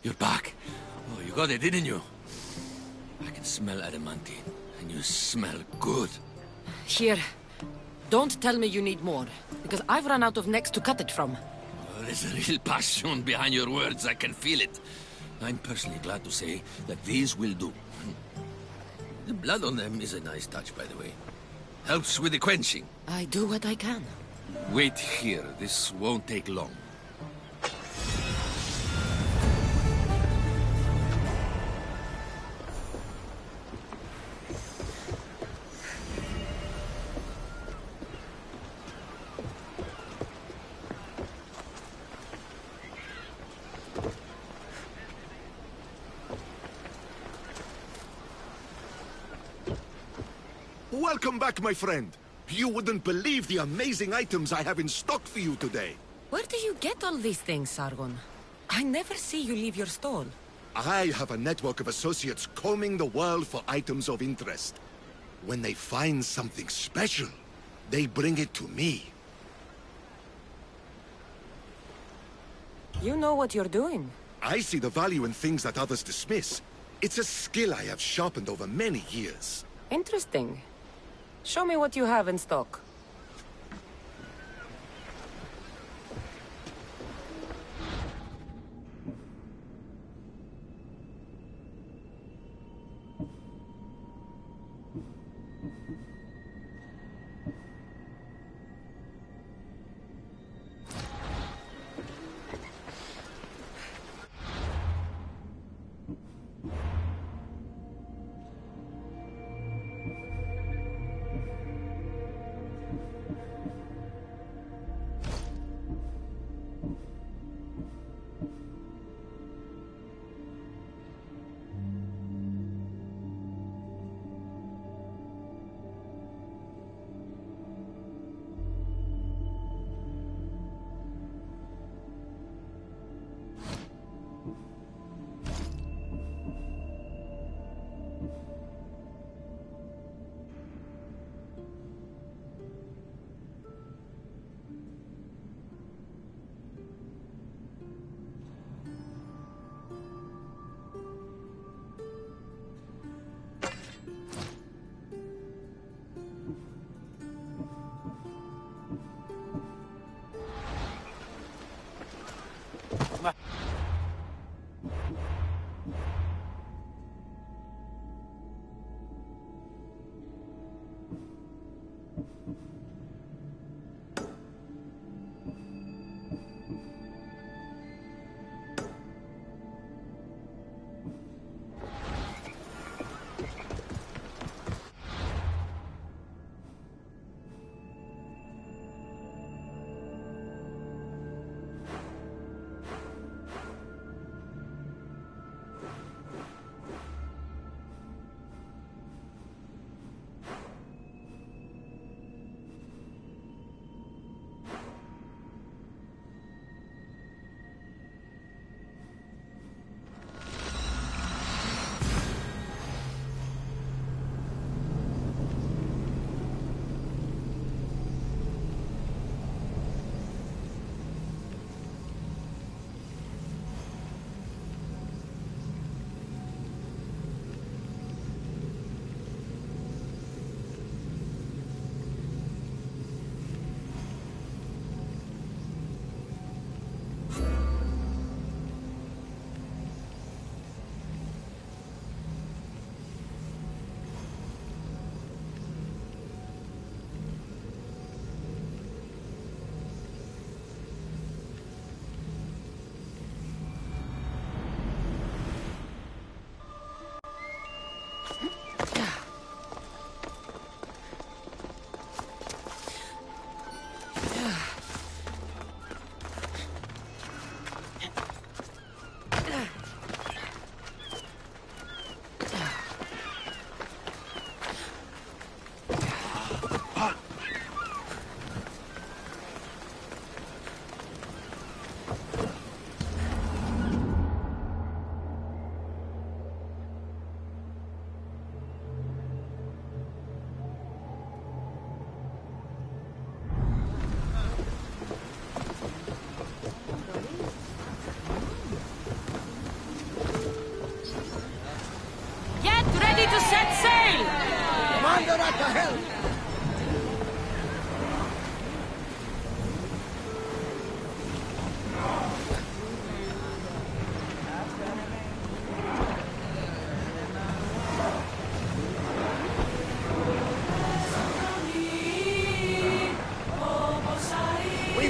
You're back. Oh, you got it, didn't you? I can smell adamantine, and you smell good. Here. Don't tell me you need more, because I've run out of necks to cut it from. Oh, there's a real passion behind your words, I can feel it. I'm personally glad to say that these will do. The blood on them is a nice touch, by the way. Helps with the quenching. I do what I can. Wait here, this won't take long. Welcome back, my friend. You wouldn't believe the amazing items I have in stock for you today. Where do you get all these things, Sargon? I never see you leave your stall. I have a network of associates combing the world for items of interest. When they find something special, they bring it to me. You know what you're doing. I see the value in things that others dismiss. It's a skill I have sharpened over many years. Interesting. Show me what you have in stock.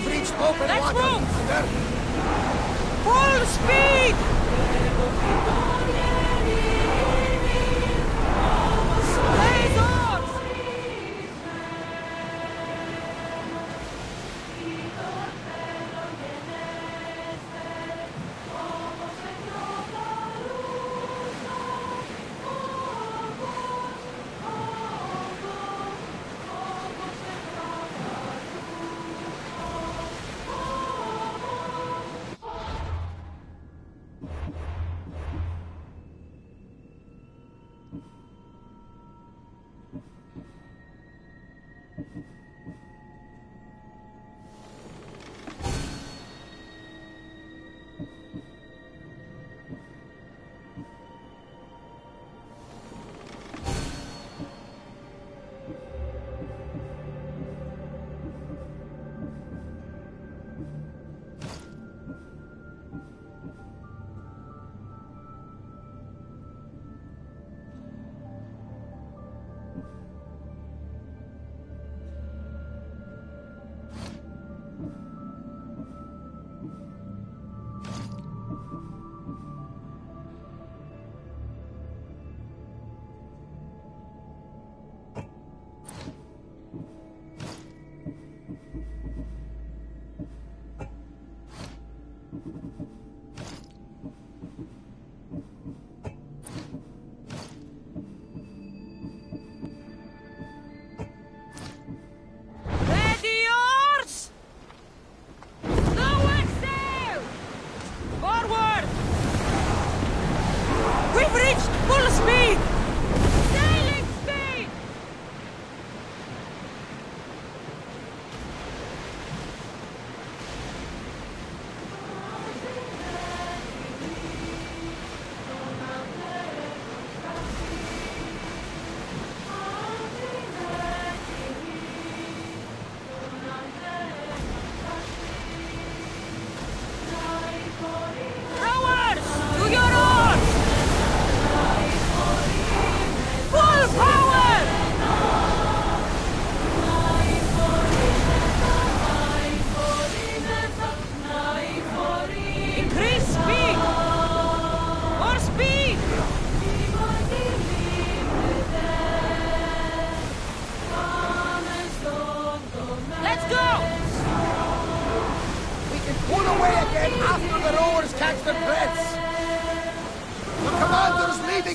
We've reached open Let's water, move! Commander. Full speed! Blaze on!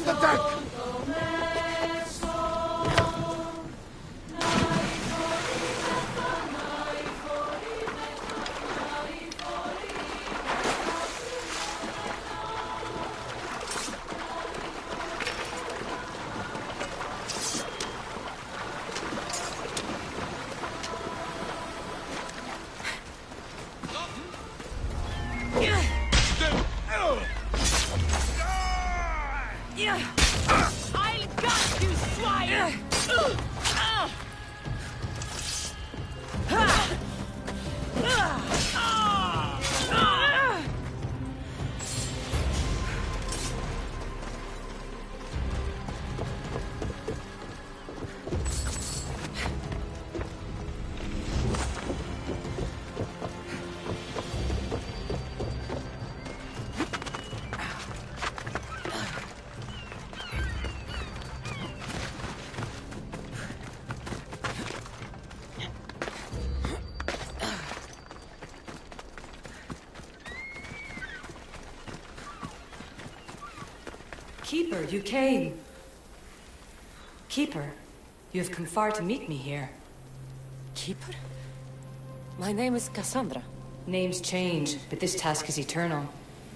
the deck! I'll gut you, swine! Keeper, you came. Keeper, you have come far to meet me here. Keeper? My name is Cassandra. Names change, but this task is eternal.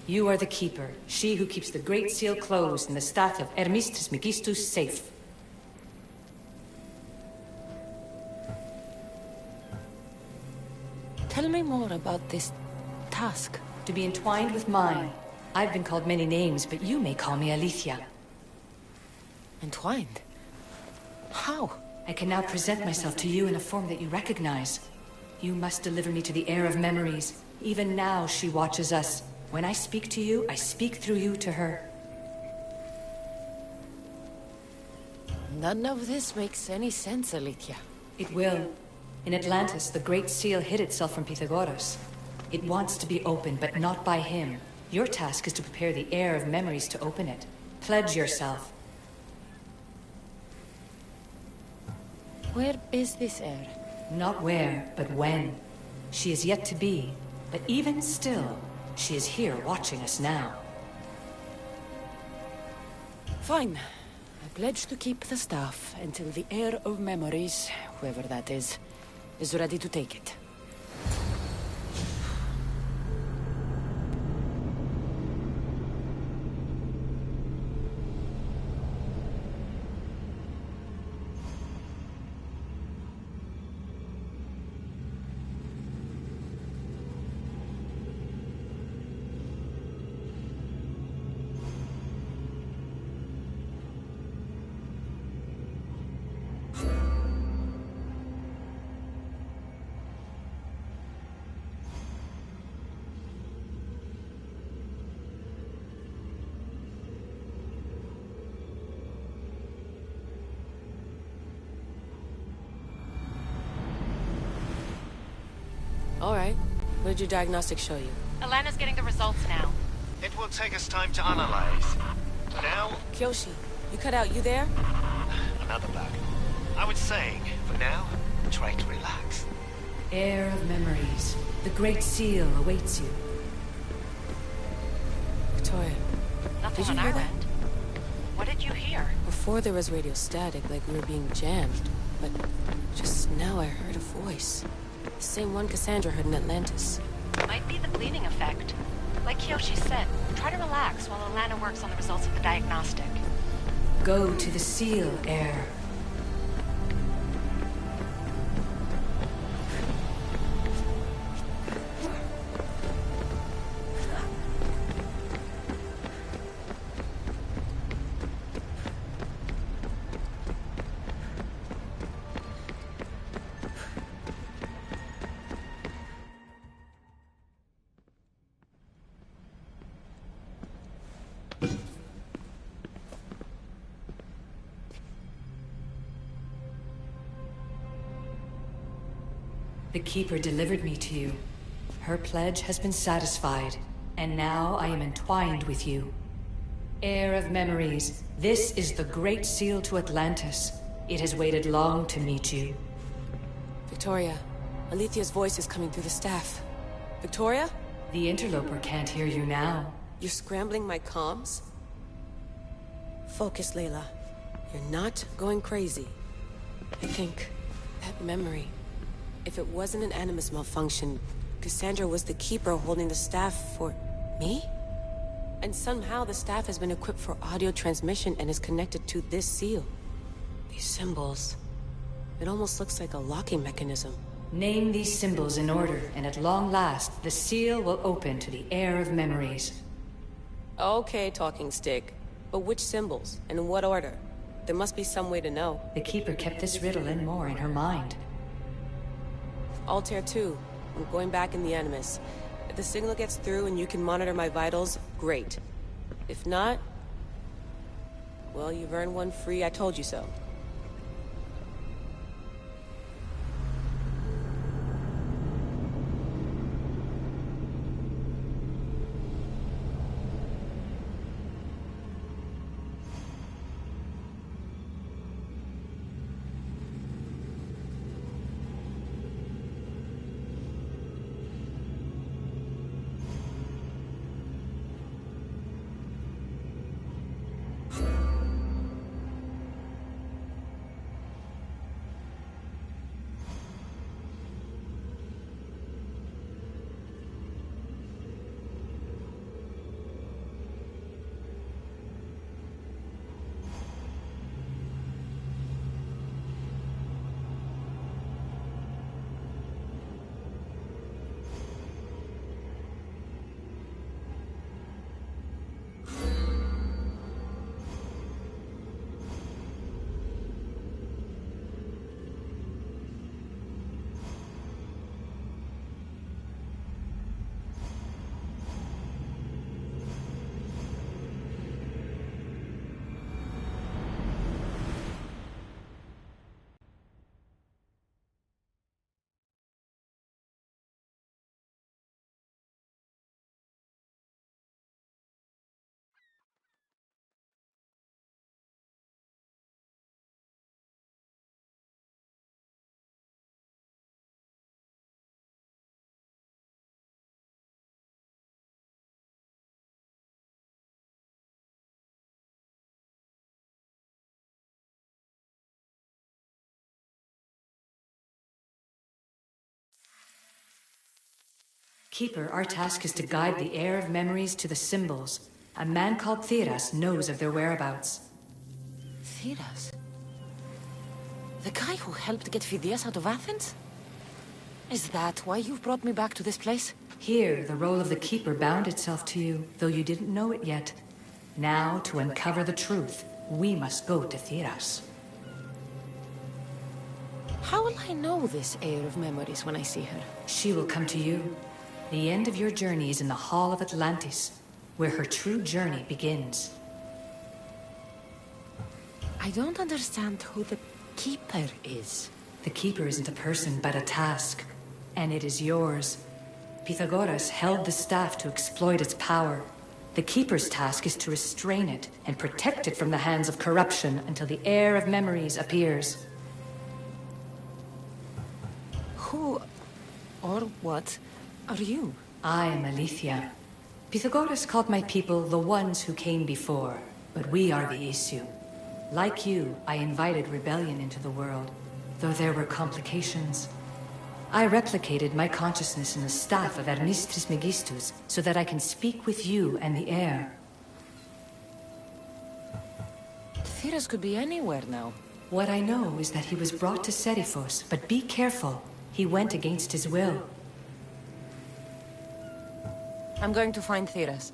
You are the Keeper, she who keeps the Great Seal closed and the staff of Hermes Trismegistus safe. Tell me more about this task. To be entwined with mine. I've been called many names, but you may call me Alethea. Entwined? How? I can now present myself to you in a form that you recognize. You must deliver me to the heir of memories. Even now, she watches us. When I speak to you, I speak through you to her. None of this makes any sense, Alethea. It will. In Atlantis, the Great Seal hid itself from Pythagoras. It wants to be opened, but not by him. Your task is to prepare the heir of memories to open it. Pledge yourself. Where is this heir? Not where, but when. She is yet to be, but even still, she is here watching us now. Fine. I pledge to keep the staff until the heir of memories, whoever that is ready to take it. All right. What did your diagnostics show you? Alana's getting the results now. It will take us time to analyze. For now, Kyoshi, you cut out. You there? another bug. I was saying, for now, try to relax. Heir of memories, the Great Seal awaits you. Victoria, Nothing Did on you our hear that? end. What did you hear? before there was radio static, like we were being jammed. But just now I heard a voice. The same one Cassandra heard in Atlantis. Might be the bleeding effect. Like Kyoshi said, try to relax while Alana works on the results of the diagnostic. Go to the seal, heir. The Keeper delivered me to you. Her pledge has been satisfied, and now I am entwined with you. Heir of memories, this is the Great Seal to Atlantis. It has waited long to meet you. Victoria, Alethia's voice is coming through the staff. Victoria? The interloper can't hear you now. You're scrambling my comms? Focus, Layla. You're not going crazy. I think that memory... If it wasn't an Animus malfunction, Cassandra was the Keeper holding the staff for... me? And somehow the staff has been equipped for audio transmission and is connected to this seal. These symbols... It almost looks like a locking mechanism. Name these symbols in order, and at long last, the seal will open to the Heir of memories. Okay, talking stick. But which symbols? And in what order? There must be some way to know. The Keeper kept this riddle and more in her mind. Altair 2. I'm going back in the Animus. If the signal gets through and you can monitor my vitals, great. If not... well, you've earned one free, I told you so. Keeper, our task is to guide the heir of memories to the symbols. A man called Theras knows of their whereabouts. Theras? The guy who helped get Phidias out of Athens? Is that why you've brought me back to this place? Here, the role of the Keeper bound itself to you, though you didn't know it yet. Now, to uncover the truth, we must go to Theras. How will I know this heir of memories when I see her? She will come to you. The end of your journey is in the Hall of Atlantis, where her true journey begins. I don't understand who the Keeper is. The Keeper isn't a person, but a task. And it is yours. Pythagoras held the staff to exploit its power. The Keeper's task is to restrain it and protect it from the hands of corruption until the heir of memories appears. Who, or what, are you? I am Aletheia. Pythagoras called my people the ones who came before, but we are the issue. Like you, I invited rebellion into the world, though there were complications. I replicated my consciousness in the staff of Hermes Trismegistus so that I can speak with you and the heir. Theras could be anywhere now. What I know is that he was brought to Seriphos, but be careful. He went against his will. I'm going to find Theras.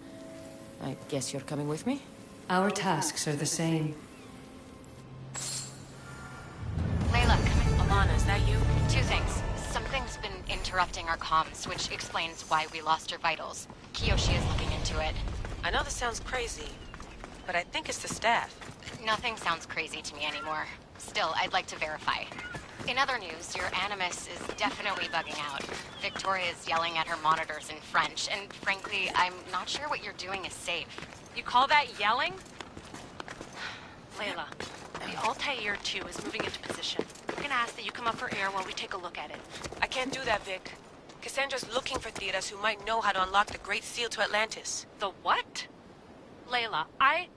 I guess you're coming with me? Our tasks are the same. Layla, come in. Alana, is that you? Two things. Something's been interrupting our comms, which explains why we lost your vitals. Kiyoshi is looking into it. I know this sounds crazy, but I think it's the staff. Nothing sounds crazy to me anymore. Still, I'd like to verify. In other news, your Animus is definitely bugging out. Victoria is yelling at her monitors in French, and frankly, I'm not sure what you're doing is safe. You call that yelling? Layla, the Altair 2 is moving into position. I'm gonna ask that you come up for air while we take a look at it. I can't do that, Vic. Cassandra's looking for Theras who might know how to unlock the Great Seal to Atlantis. The what? Layla,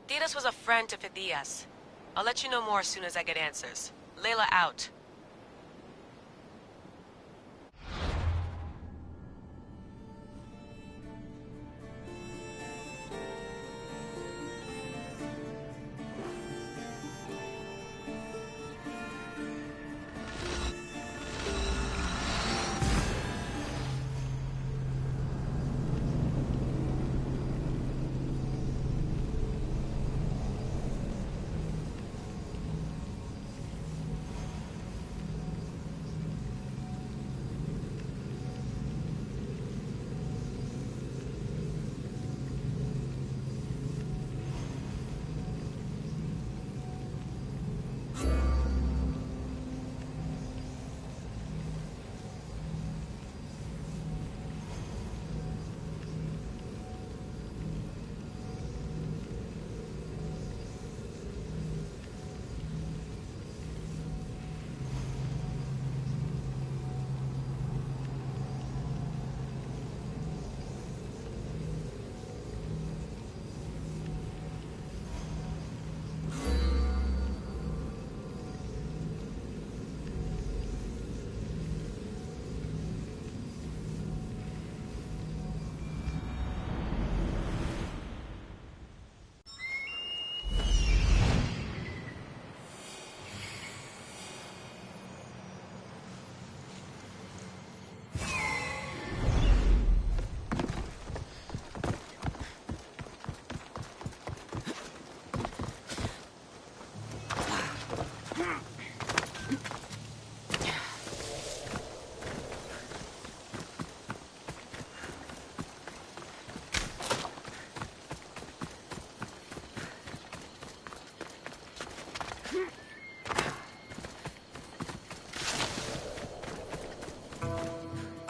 Theras was a friend to Phidias. I'll let you know more as soon as I get answers. Layla out.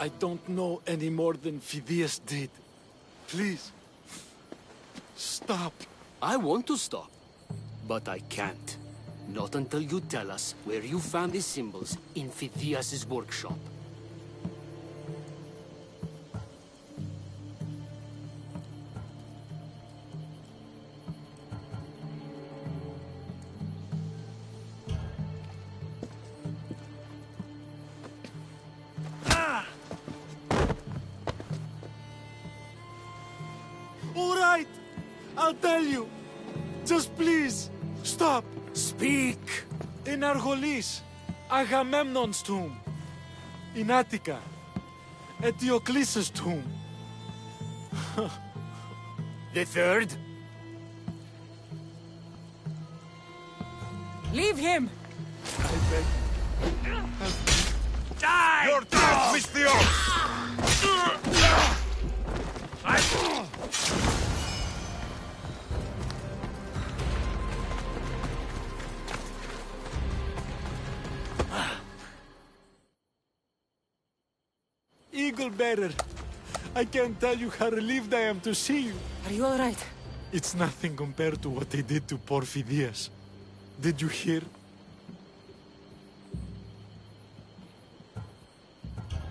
I don't know any more than Phidias did. Please, stop. I want to stop, but I can't. Not until you tell us where you found these symbols in Phidias' workshop. I'll tell you. Just please, stop. Speak! In Argolis, Agamemnon's tomb. In Attica, Eteocles' tomb. The third? Leave him! I beg. Die! Your death, Misthios! Eagle bearer, I can't tell you how relieved I am to see you. Are you all right? It's nothing compared to what they did to poor Phidias. Did you hear?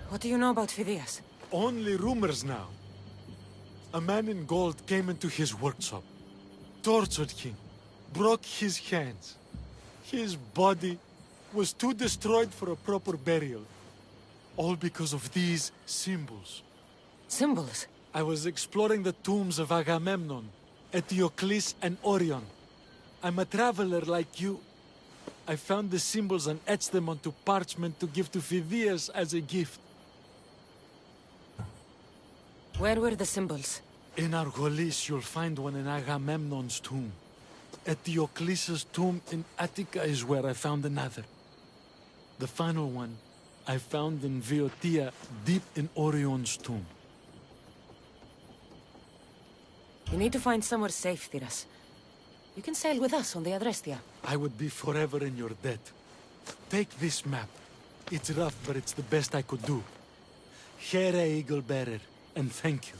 What do you know about Phidias? Only rumors now. A man in gold came into his workshop, tortured him, broke his hands. His body was too destroyed for a proper burial. All because of these symbols. Symbols? I was exploring the tombs of Agamemnon, Eteocles, and Orion. I'm a traveler like you. I found the symbols and etched them onto parchment to give to Phidias as a gift. Where were the symbols? In Argolis, you'll find one in Agamemnon's tomb. Eteocles' tomb in Attica is where I found another. The final one I found in Viotia, deep in Orion's tomb. You need to find somewhere safe, Thiras. You can sail with us on the Adrestia. I would be forever in your debt. Take this map. It's rough, but it's the best I could do. Here, Eagle Bearer, and thank you.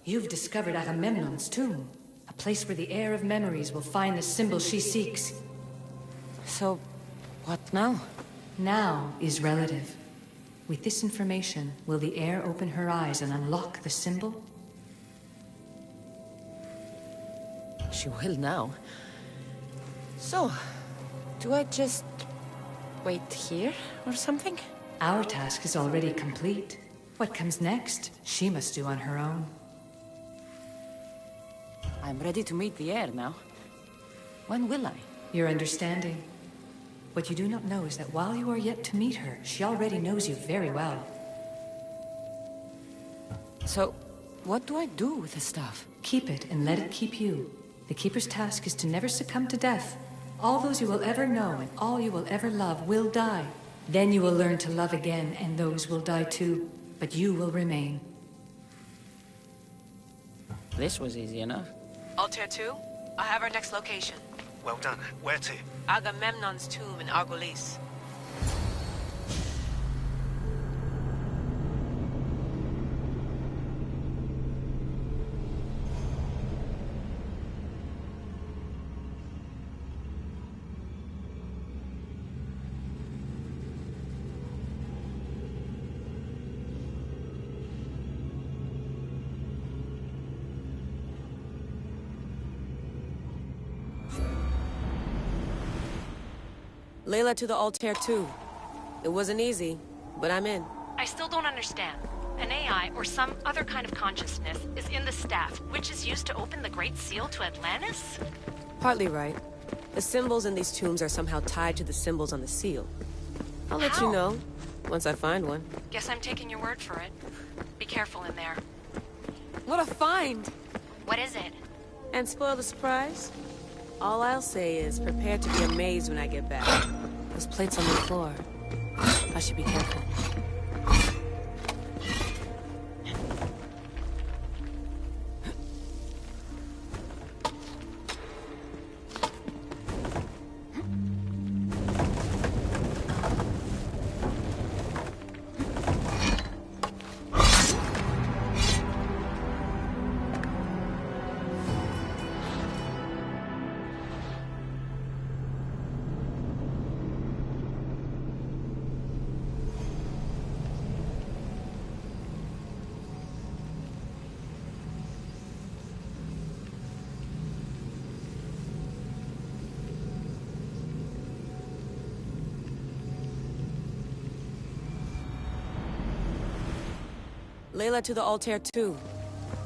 You've discovered Agamemnon's tomb, a place where the heir of memories will find the symbol she seeks. So, what now? Now is relative. With this information, will the heir open her eyes and unlock the symbol? She will now. So, do I just wait here or something? Our task is already complete. What comes next, she must do on her own. I'm ready to meet the heir now. When will I? Your understanding. What you do not know is that while you are yet to meet her, she already knows you very well. So, what do I do with the stuff? Keep it and let it keep you. The Keeper's task is to never succumb to death. All those you will ever know and all you will ever love will die. Then you will learn to love again, and those will die too. But you will remain. This was easy enough. Altair 2, I have our next location. Well done. Where to? Agamemnon's tomb in Argolis. Layla to the Altair 2. It wasn't easy, but I'm in. I still don't understand. An AI or some other kind of consciousness is in the staff, which is used to open the Great Seal to Atlantis? Partly right. The symbols in these tombs are somehow tied to the symbols on the seal. I'll let you know, once I find one. Guess I'm taking your word for it. Be careful in there. What a find! What is it? And spoil the surprise? All I'll say is, prepare to be amazed when I get back. Those plates on the floor. I should be careful. Layla to the Altair 2.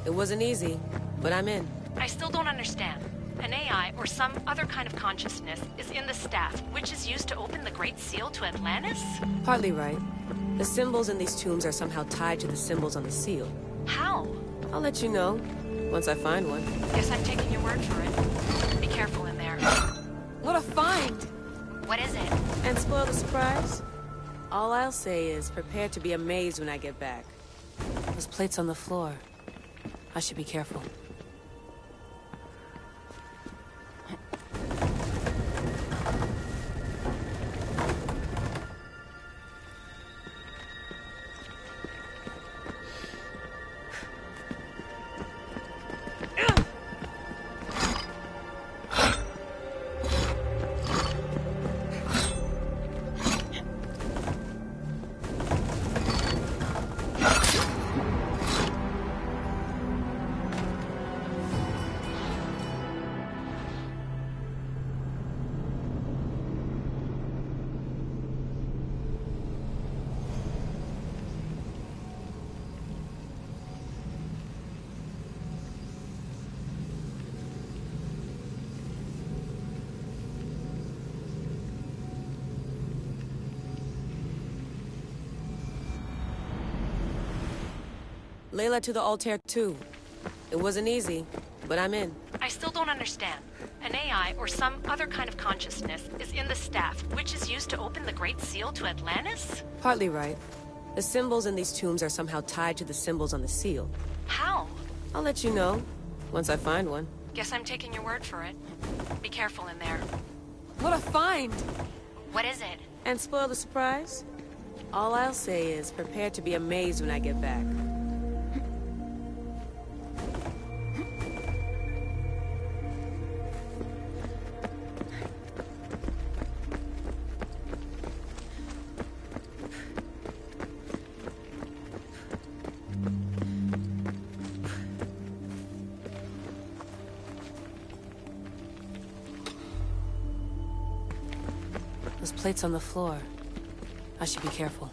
It wasn't easy, but I'm in. I still don't understand. An AI or some other kind of consciousness is in the staff, which is used to open the Great Seal to Atlantis? Partly right. The symbols in these tombs are somehow tied to the symbols on the seal. How? I'll let you know, once I find one. Guess I'm taking your word for it. Be careful in there. What a find! What is it? And spoil the surprise? All I'll say is, prepare to be amazed when I get back. Those plates on the floor. I should be careful. Layla to the Altair 2. It wasn't easy, but I'm in. I still don't understand. An AI or some other kind of consciousness is in the staff, which is used to open the Great Seal to Atlantis? Partly right. The symbols in these tombs are somehow tied to the symbols on the seal. How? I'll let you know, once I find one. Guess I'm taking your word for it. Be careful in there. What a find! What is it? And spoil the surprise? All I'll say is, prepare to be amazed when I get back. Those plates on the floor. I should be careful.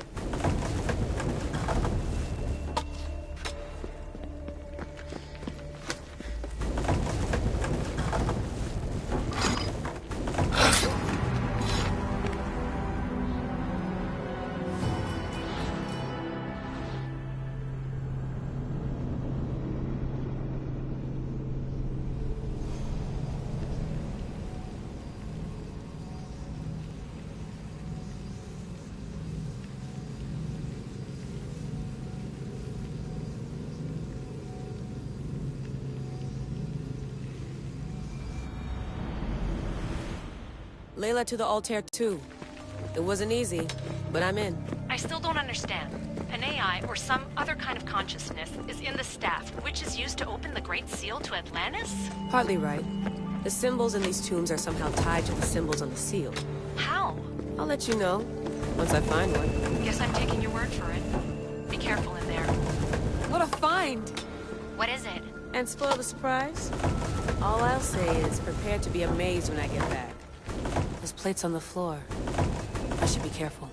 Layla to the Altair too. It wasn't easy, but I'm in. I still don't understand. An AI or some other kind of consciousness is in the staff, which is used to open the Great Seal to Atlantis? Partly right. The symbols in these tombs are somehow tied to the symbols on the seal. How? I'll let you know, once I find one. Guess I'm taking your word for it. Be careful in there. What a find! What is it? And spoil the surprise? All I'll say is prepare to be amazed when I get back. Those plates on the floor. I should be careful.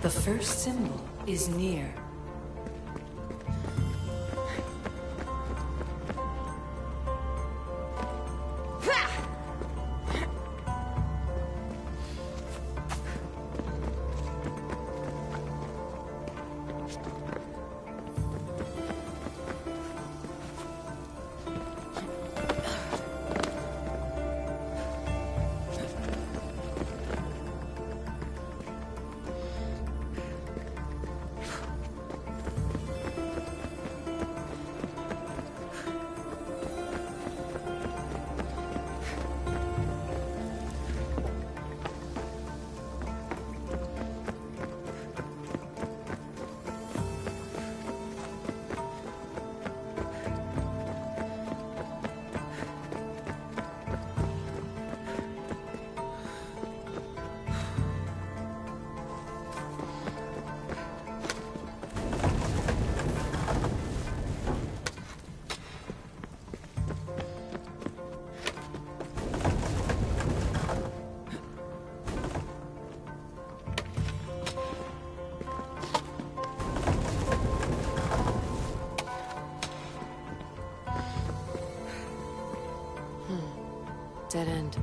The first symbol is near. Dead end.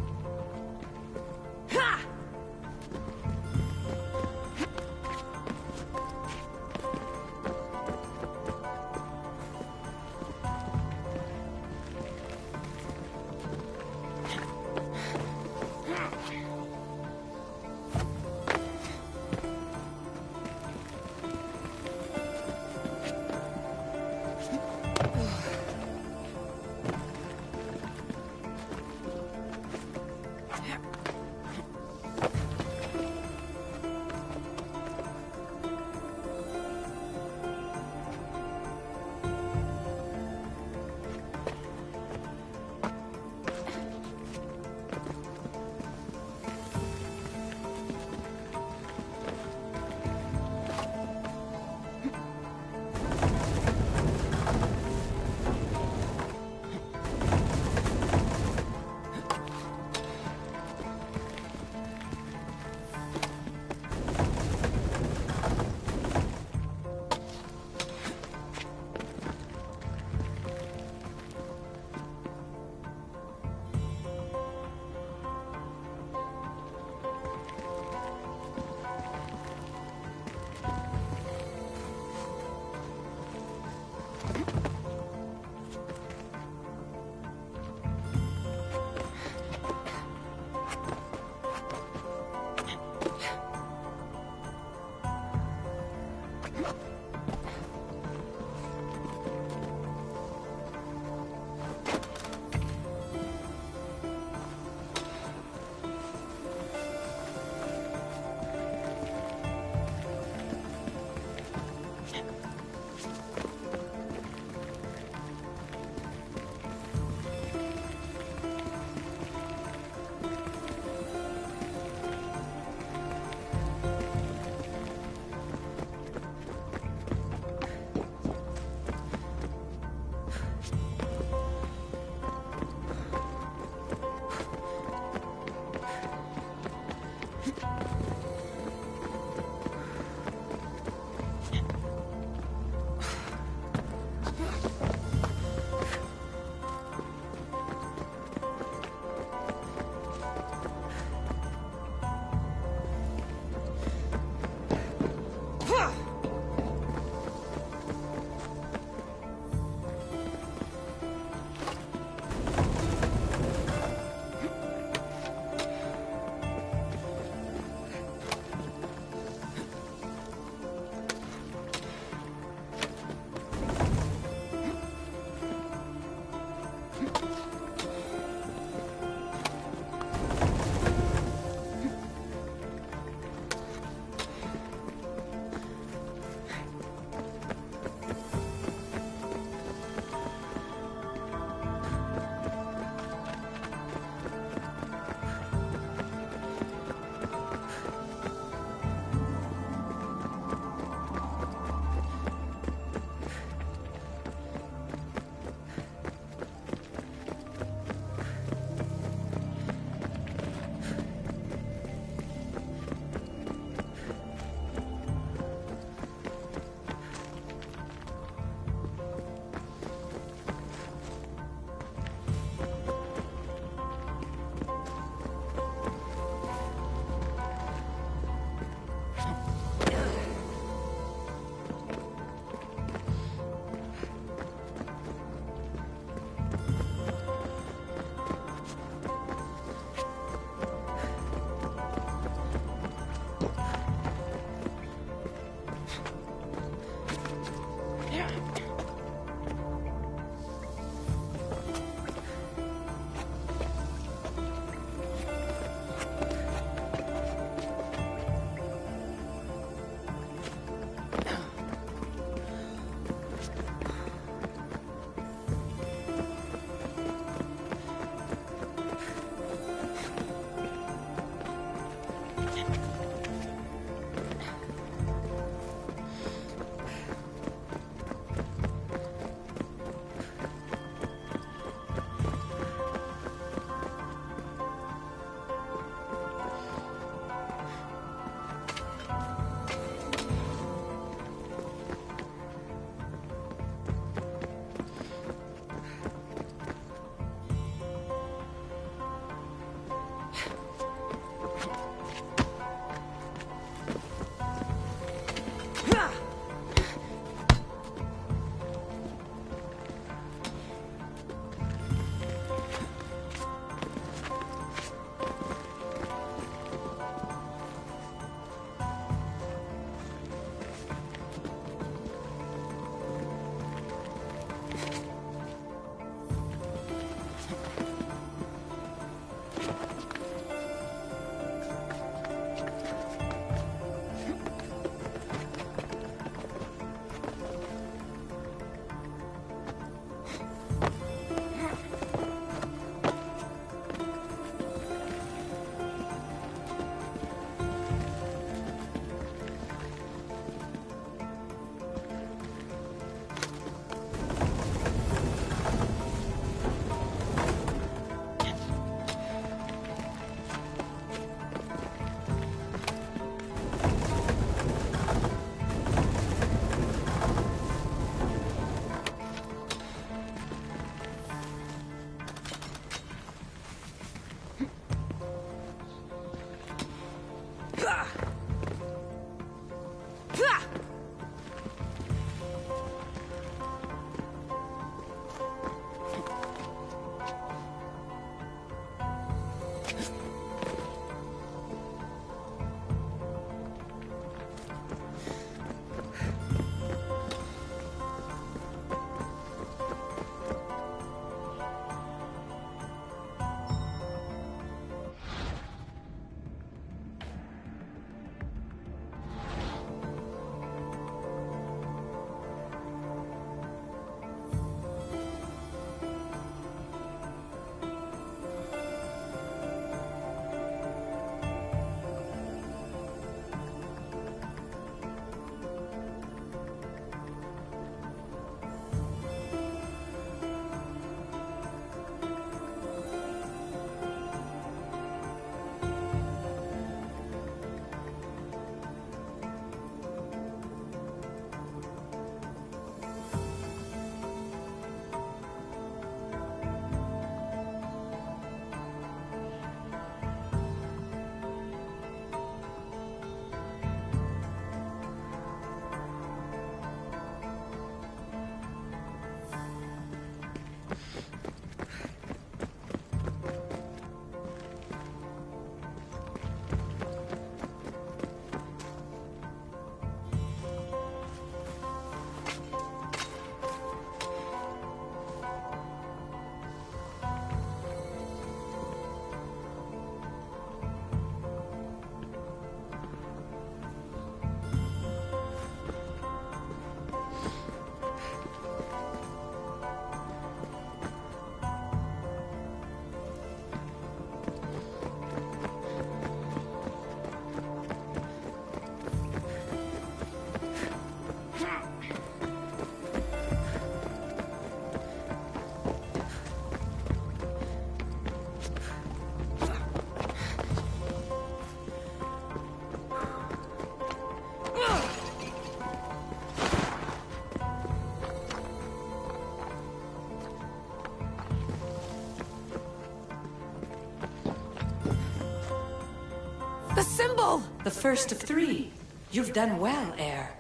The symbol! The first of three. You've done well, Air.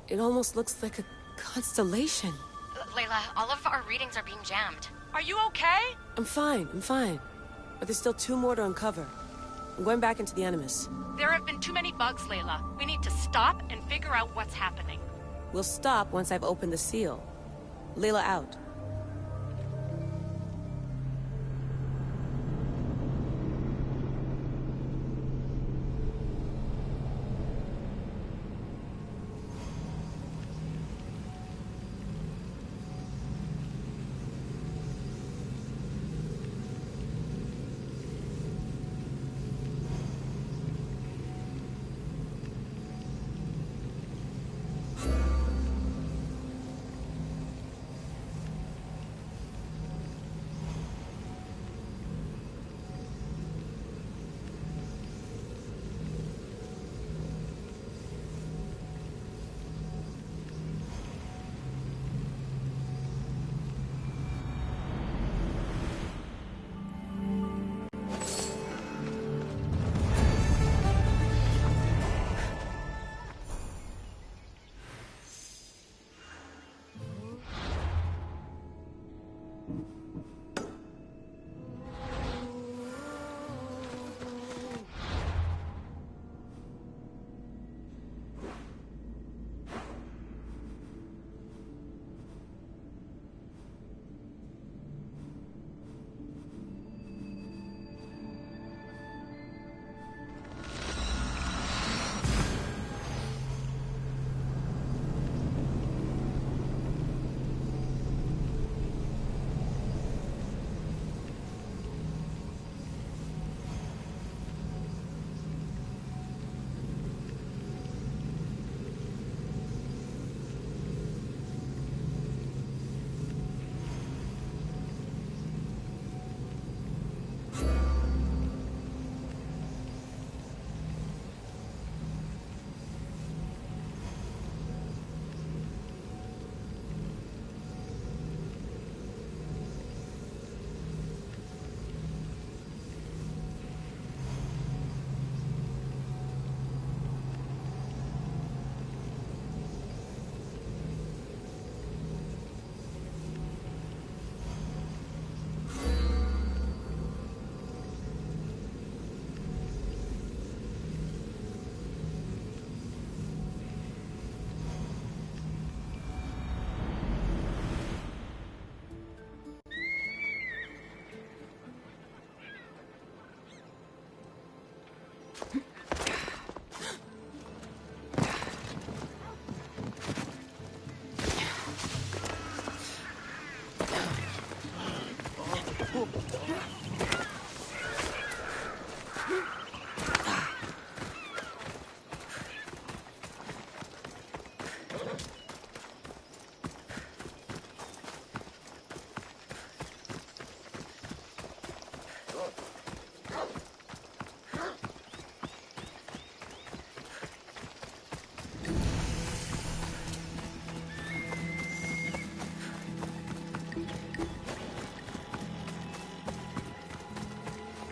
It almost looks like a constellation. Layla, all of our readings are being jammed. Are you okay? I'm fine. But there's still 2 more to uncover. I'm going back into the Animus. There have been too many bugs, Layla. We need to stop and figure out what's happening. We'll stop once I've opened the seal. Layla out.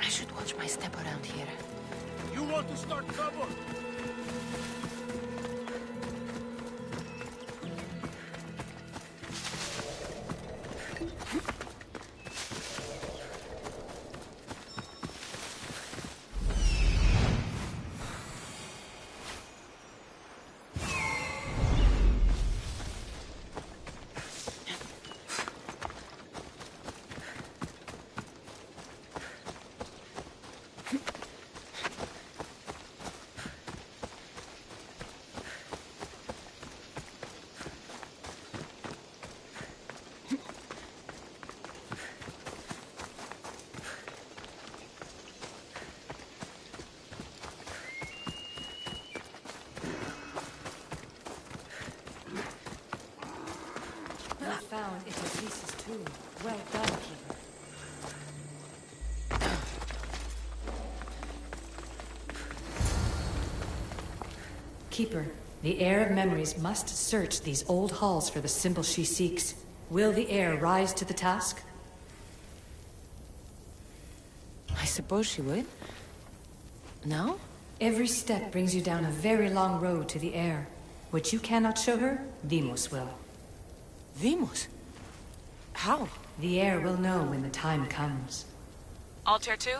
I should watch my step around here. You want to start trouble? I found Itablisa's tomb. Well done, Keeper. Keeper, the Heir of Memories must search these old halls for the symbol she seeks. Will the Heir rise to the task? I suppose she would. No? Every step brings you down a very long road to the Heir. What you cannot show her, Deimos will. Deimos? How? The Heir will know when the time comes. Altair 2?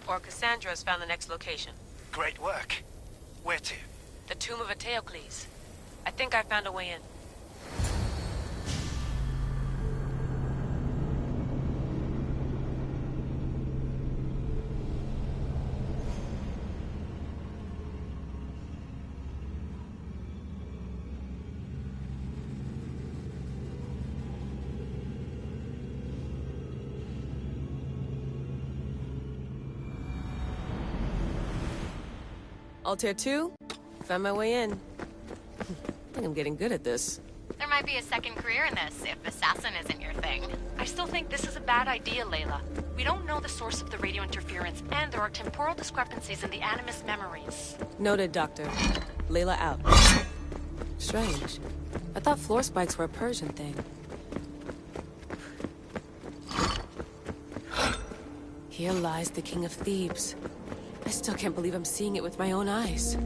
Cassandra's found the next location. Great work. Where to? The tomb of Eteocles. I think I found a way in. Altair 2, found my way in. I think I'm getting good at this. There might be a second career in this, if assassin isn't your thing. I still think this is a bad idea, Layla. We don't know the source of the radio interference, and there are temporal discrepancies in the Animus memories. Noted, Doctor. Layla out. Strange. I thought floor spikes were a Persian thing. Here lies the King of Thebes. I still can't believe I'm seeing it with my own eyes.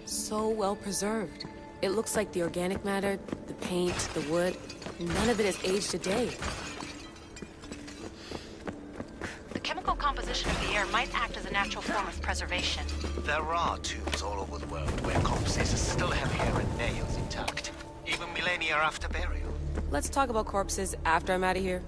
So well preserved. It looks like the organic matter, the paint, the wood, none of it has aged a day. The chemical composition of the air might act as a natural form of preservation. There are tombs all over the world where corpses still have hair and nails intact, even millennia after burial. Let's talk about corpses after I'm out of here.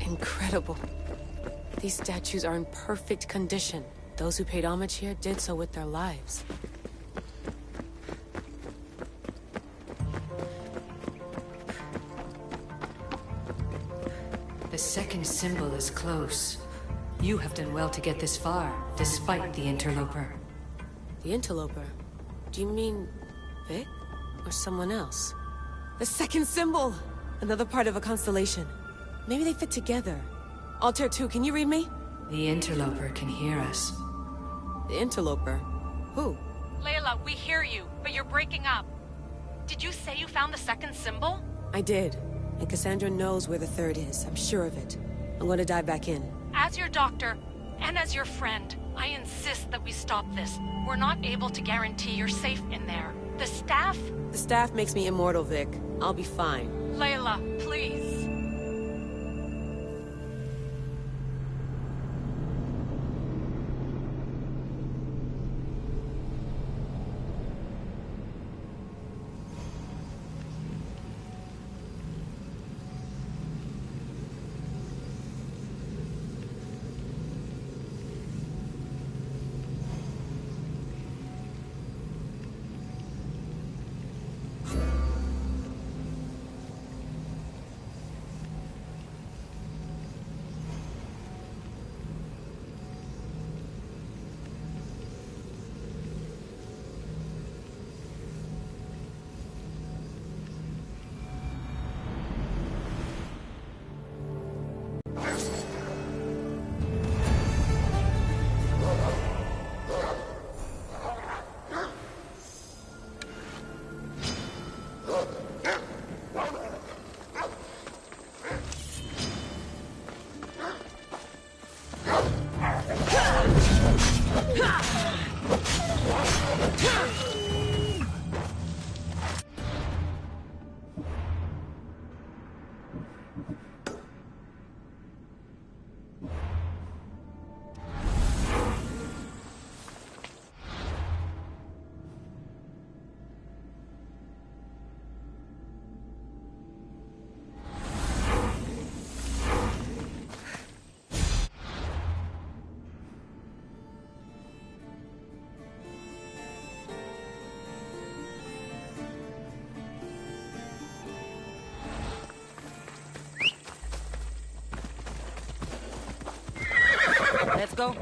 Incredible. These statues are in perfect condition. those who paid homage here did so with their lives. The second symbol is close. You have done well to get this far, despite the interloper. The interloper? Do you mean Vic? Or someone else? The second symbol! Another part of a constellation. Maybe they fit together. Altair 2, can you read me? The interloper can hear us. The interloper? Who? Layla, we hear you, but you're breaking up. Did you say you found the second symbol? I did. And Cassandra knows where the third is. I'm sure of it. I'm going to dive back in. As your doctor, and as your friend, I insist that we stop this. We're not able to guarantee you're safe in there. The staff? The staff makes me immortal, Vic. I'll be fine. Layla, please. Let's go.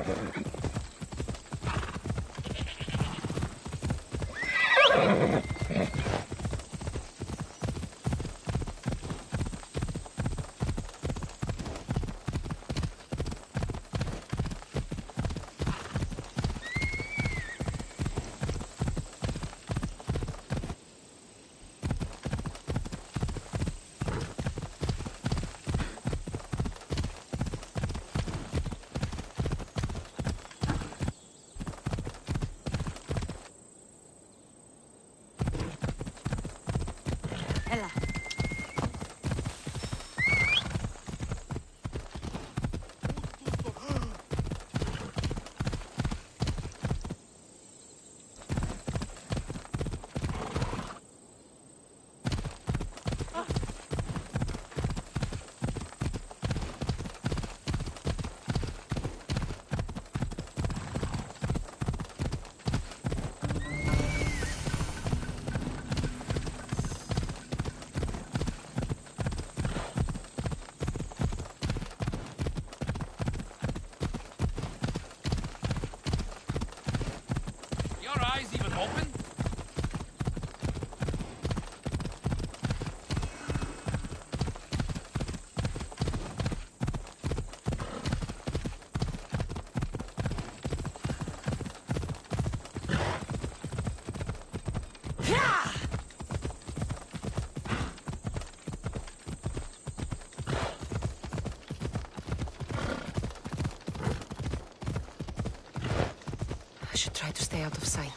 I should try to stay out of sight.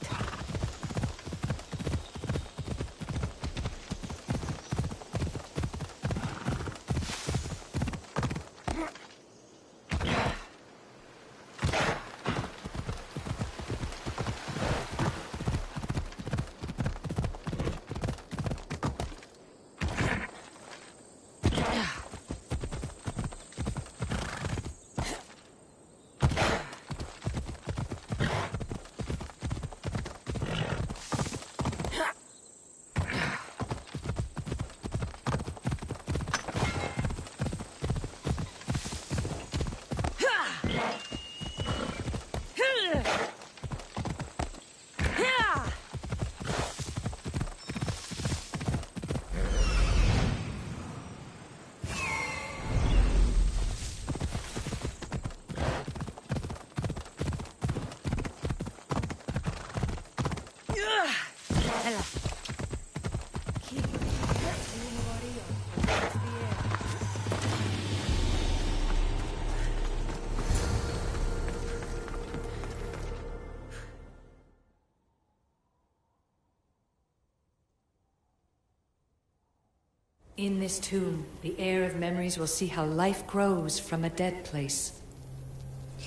In this tomb, the heir of memories will see how life grows from a dead place.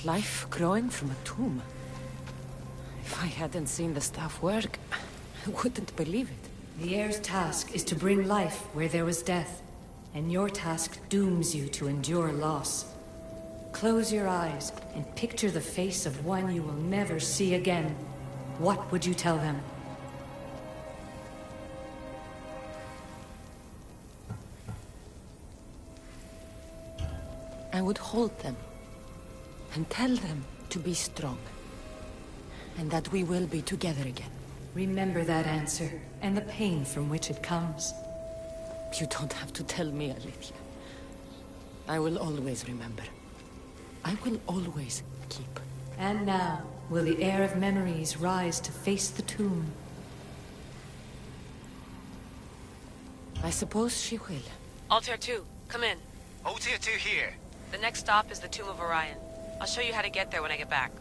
Life growing from a tomb? If I hadn't seen the staff work, I wouldn't believe it. The heir's task is to bring life where there was death, and your task dooms you to endure loss. Close your eyes and picture the face of one you will never see again. What would you tell them? I would hold them and tell them to be strong, and that we will be together again. Remember that answer, and the pain from which it comes. You don't have to tell me, Alethea. I will always remember. I will always keep. And now, will the heir of memories rise to face the tomb? I suppose she will. Altair 2, come in. Altair 2 here. The next stop is the Tomb of Orion. I'll show you how to get there when I get back.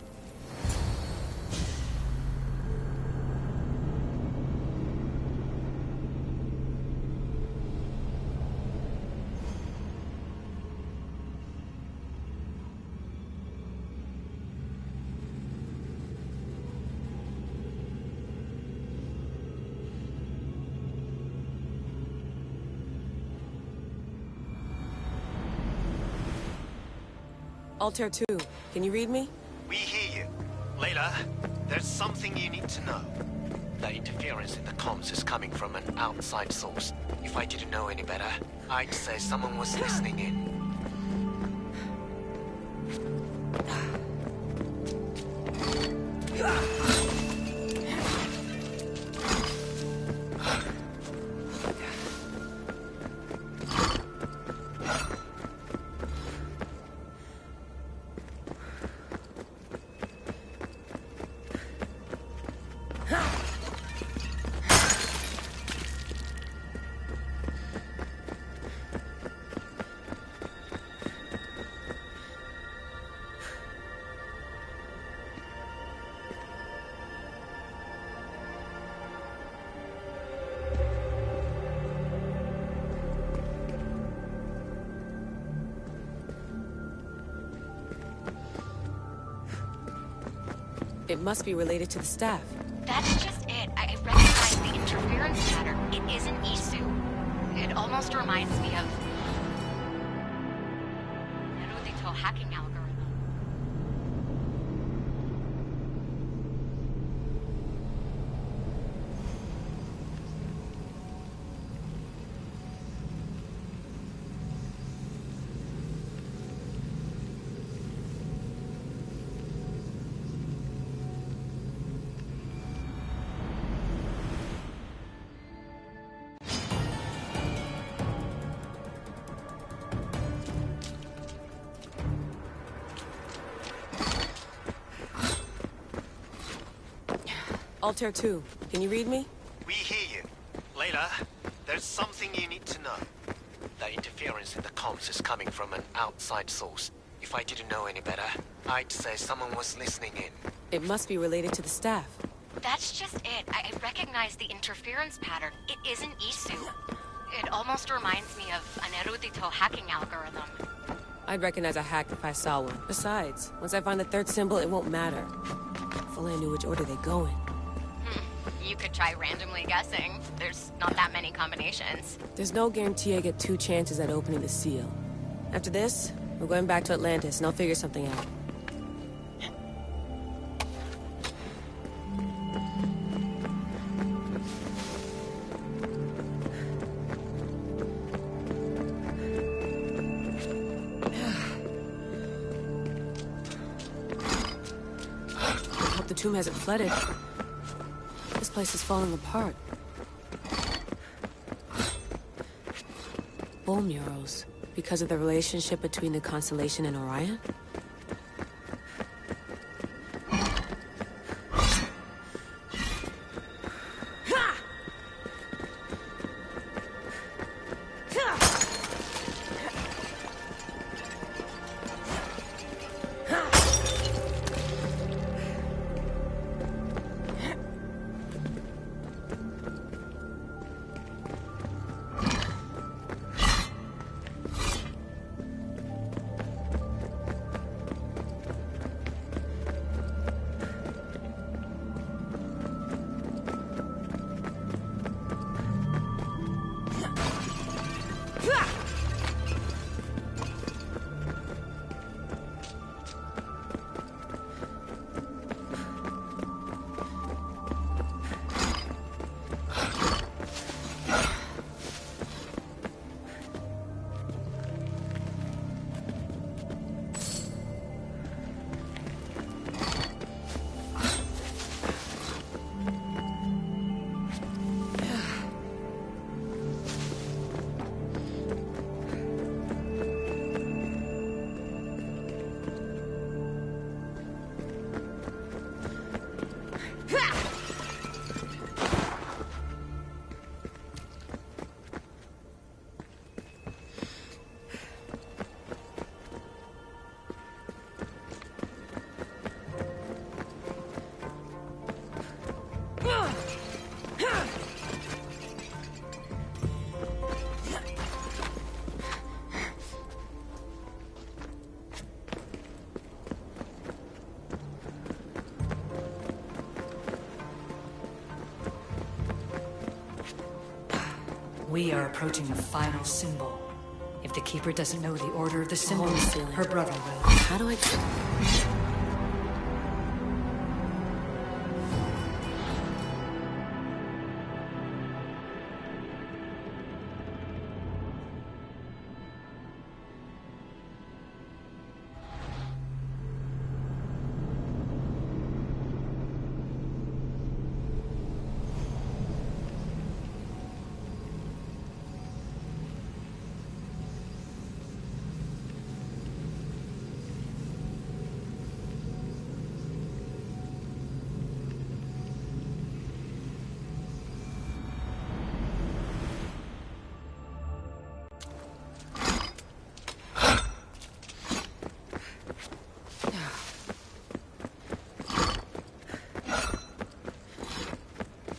Altair 2, can you read me? We hear you. Layla, there's something you need to know. The interference in the comms is coming from an outside source. If I didn't know any better, I'd say someone was listening in. It must be related to the staff. That's just it. I recognize the interference pattern. It isn't Isu. It almost reminds me of erudito hacking algorithm. Altair 2, can you read me? We hear you. Layla, there's something you need to know. The interference in the comms is coming from an outside source. If I didn't know any better, I'd say someone was listening in. It must be related to the staff. That's just it. I recognize the interference pattern. It isn't Isu. It almost reminds me of an erudito hacking algorithm. I'd recognize a hack if I saw one. Besides, once I find the third symbol, it won't matter. If only I knew which order they go in. You could try randomly guessing. There's not that many combinations. There's no guarantee I get 2 chances at opening the seal. After this, we're going back to Atlantis, and I'll figure something out. I hope the tomb hasn't flooded. This place is falling apart. Bull murals. Because of the relationship between the constellation and Orion? We are approaching the final symbol. If the Keeper doesn't know the order of the symbols, her brother will. How do I...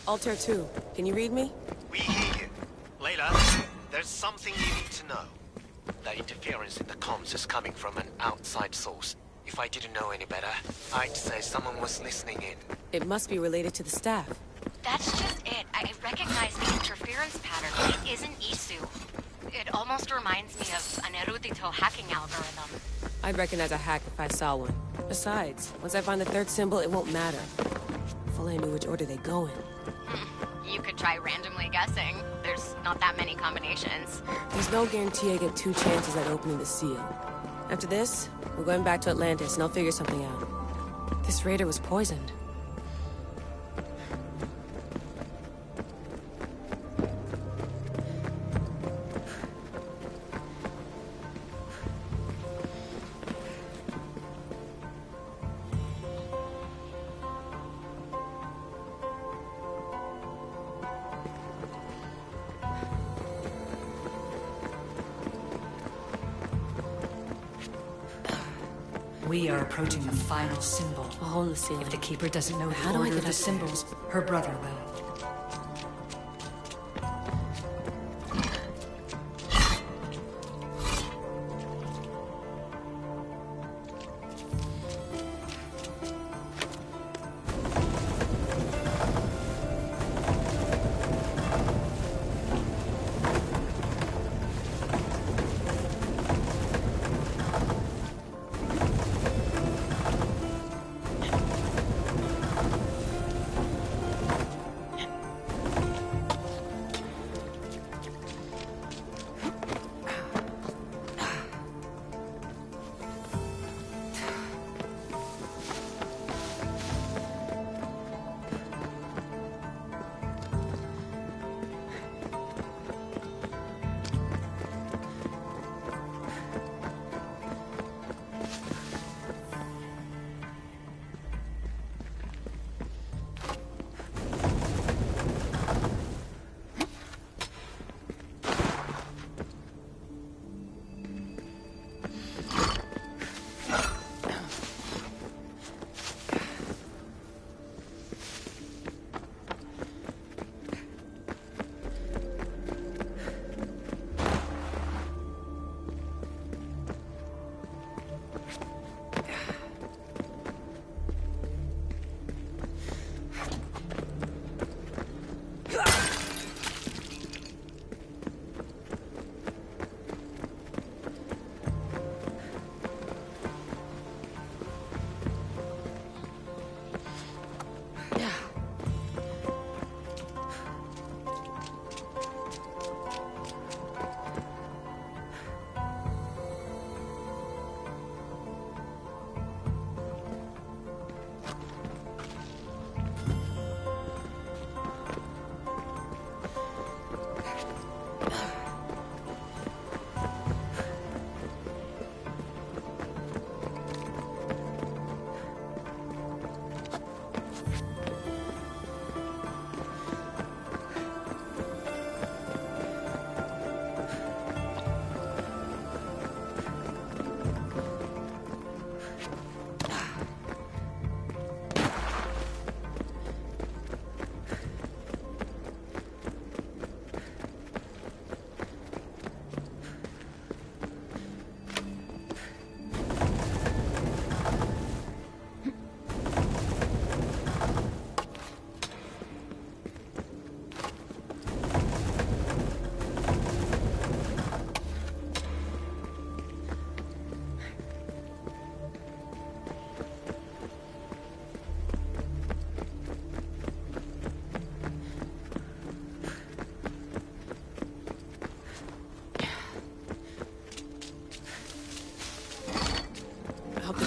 Altair 2, can you read me? We hear you. Layla, there's something you need to know. The interference in the comms is coming from an outside source. If I didn't know any better, I'd say someone was listening in. It must be related to the staff. That's just it. I recognize the interference pattern. It isn't Isu. It almost reminds me of an erudito hacking algorithm. I'd recognize a hack if I saw one. Besides, once I find the third symbol, it won't matter. If only I knew which order they go in. You could try randomly guessing. There's not that many combinations. There's no guarantee I get 2 chances at opening the seal. After this, we're going back to Atlantis and I'll figure something out. This raider was poisoned. We are approaching the final symbol. A hole in the ceiling. If the Keeper doesn't know How the do I order get of the up there? symbols, her brother will.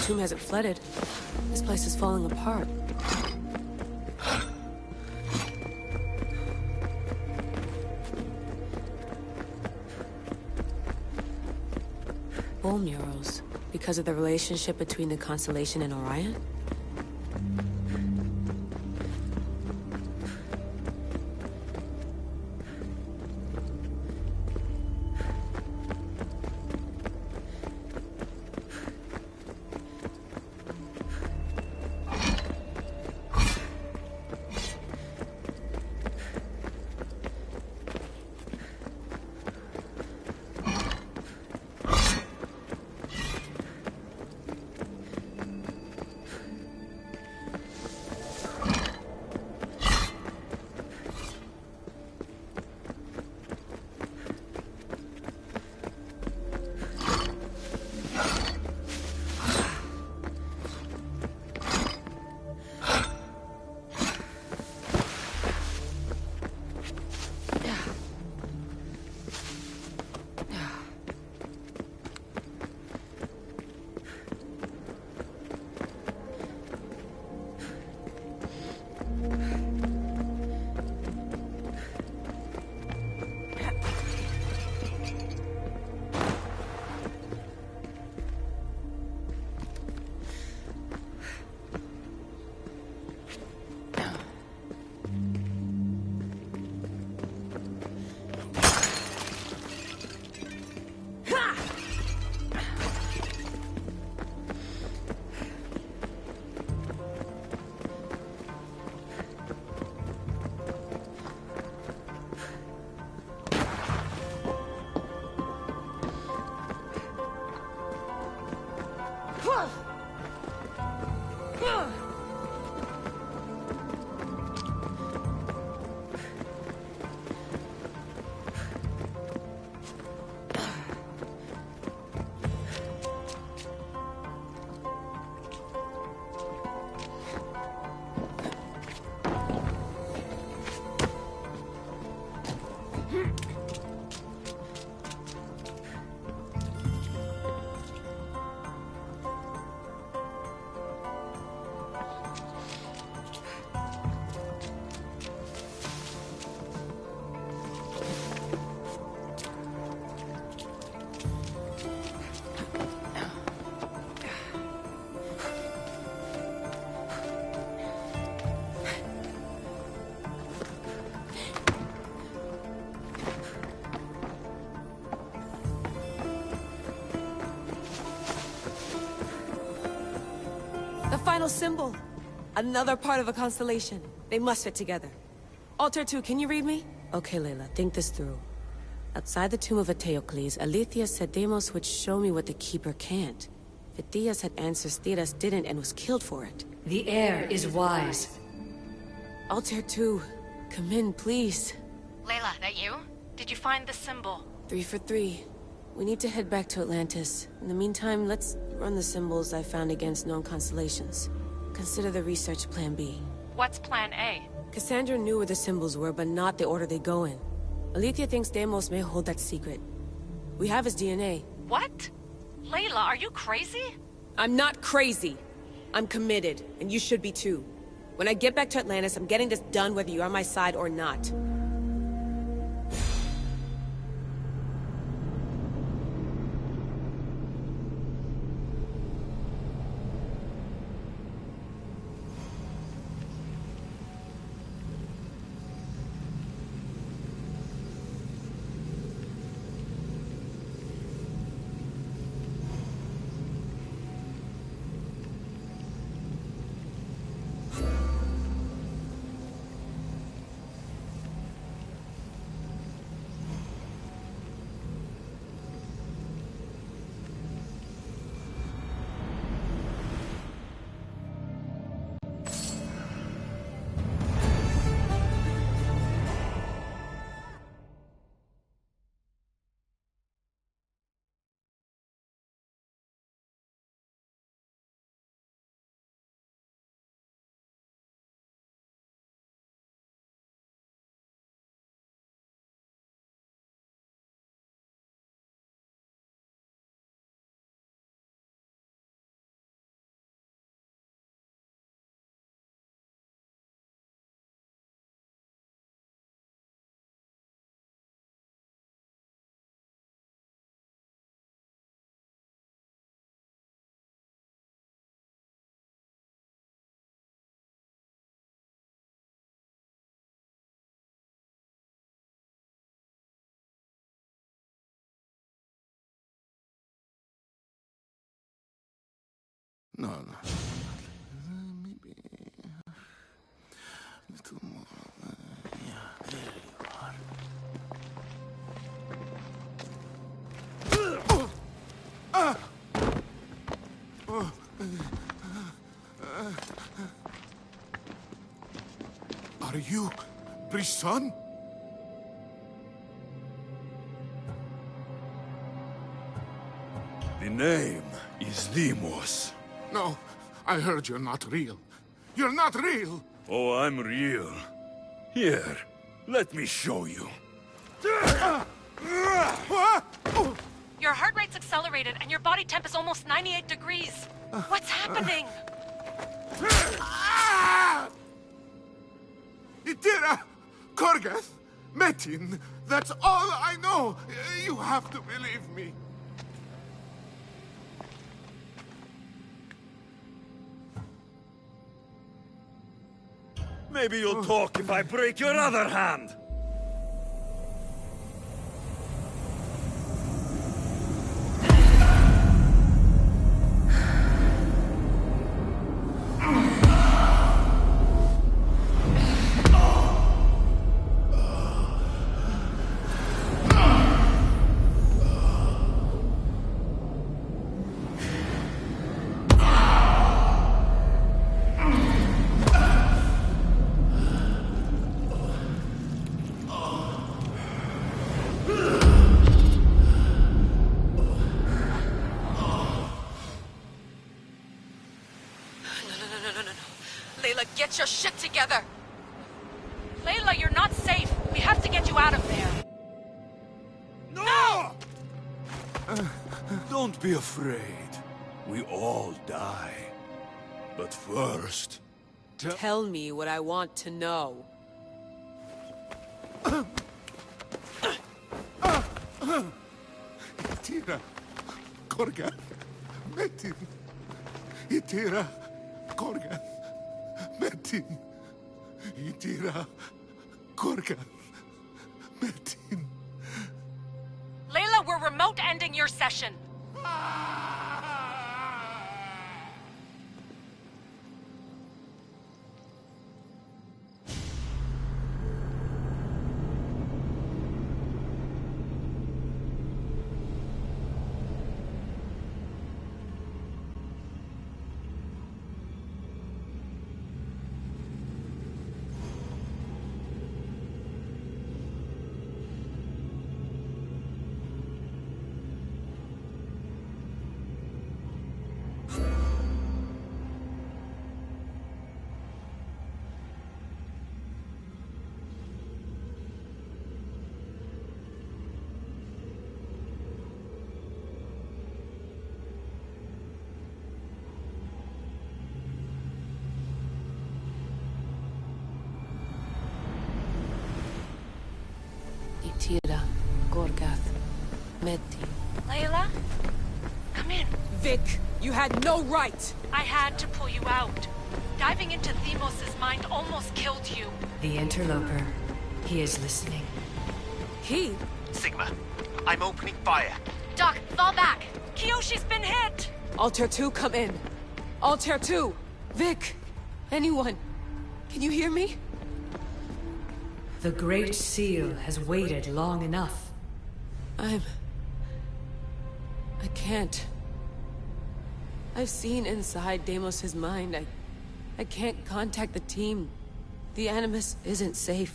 tomb hasn't flooded. This place is falling apart. Bull murals. Because of the relationship between the constellation and Orion? Final symbol. Another part of a constellation. They must fit together. Alter 2, can you read me? Okay, Layla, think this through. Outside the tomb of Eteocles, Alethea said Deimos would show me what the Keeper can't. Phidias had answers Theras didn't and was killed for it. The heir is wise. Alter 2, come in, please. Layla, that you? Did you find the symbol? 3 for 3. We need to head back to Atlantis. In the meantime, let's run the symbols I found against known constellations. Consider the research plan B. What's plan A? Cassandra knew where the symbols were, but not the order they go in. Alethea thinks Deimos may hold that secret. We have his DNA. What? Layla, are you crazy? I'm not crazy. I'm committed, and you should be too. When I get back to Atlantis, I'm getting this done whether you're on my side or not. No, no. Maybe a little more. Yeah, there you are. Are you Brisson? The name is Demos. No, I heard you're not real. You're not real! Oh, I'm real. Here, let me show you. Your heart rate's accelerated and your body temp is almost 98 degrees. What's happening? Itira! Korgath! Metin! That's all I know! You have to believe me. Maybe you'll talk if I break your other hand. Get your shit together! Layla, you're not safe. We have to get you out of there. No! Don't be afraid. We all die. But first... Tell me what I want to know. Itira! Korgath! Metin! Itira! Korgath! Metin! Itira! Korgath! Metin! Layla, we're remote ending your session. Itira, Korgath, Metin. Layla? Come in. Vic, you had no right! I had to pull you out. Diving into Themos' mind almost killed you. The interloper. He is listening. He? Sigma, I'm opening fire. Doc, fall back. Kiyoshi's been hit! Altair 2, come in. Altair 2! Vic! Anyone! Can you hear me? The Great Seal has waited long enough. I can't. I've seen inside Deimos' mind. I can't contact the team. The Animus isn't safe.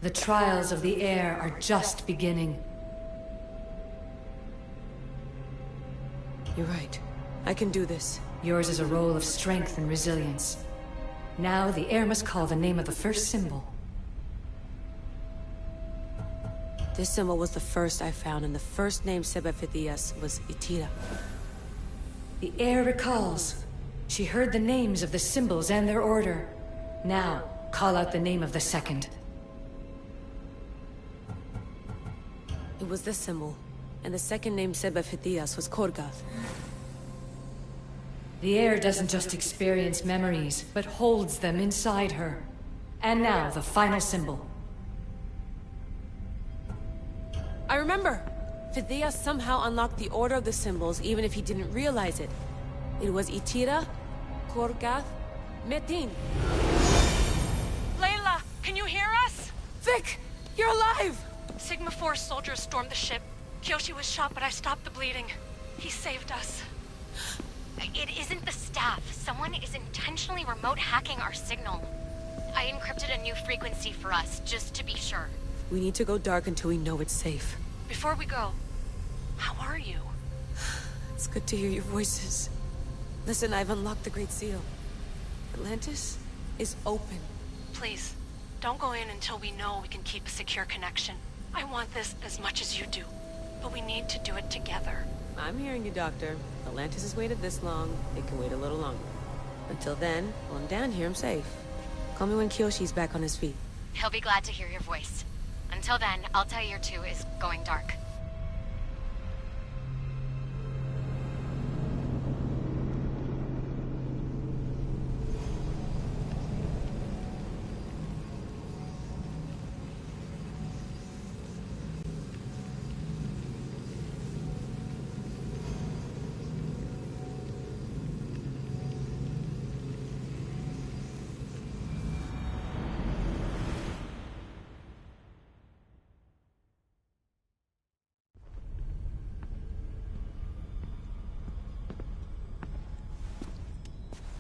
The trials of the air are just beginning. You're right. I can do this. Yours is a role of strength and resilience. Now the air must call the name of the first symbol. This symbol was the first I found, and the first name Sebefithias was Itira. The air recalls. She heard the names of the symbols and their order. Now, call out the name of the second. It was this symbol, and the second name Sebefithias was Korgath. The air doesn't just experience memories, but holds them inside her. And now, the final symbol. I remember! Phidias somehow unlocked the order of the symbols even if he didn't realize it. It was Itira, Korgath, Metin. Layla, can you hear us? Vic! You're alive! Sigma 4 soldiers stormed the ship. Kyoshi was shot, but I stopped the bleeding. He saved us. It isn't the staff. Someone is intentionally remote hacking our signal. I encrypted a new frequency for us, just to be sure. We need to go dark until we know it's safe. Before we go, how are you? It's good to hear your voices. Listen, I've unlocked the Great Seal. Atlantis is open. Please, don't go in until we know we can keep a secure connection. I want this as much as you do, but we need to do it together. I'm hearing you, Doctor. Atlantis has waited this long. It can wait a little longer. Until then, while I'm down here, I'm safe. Call me when Kyoshi's back on his feet. He'll be glad to hear your voice. Until then, Altair 2 is going dark.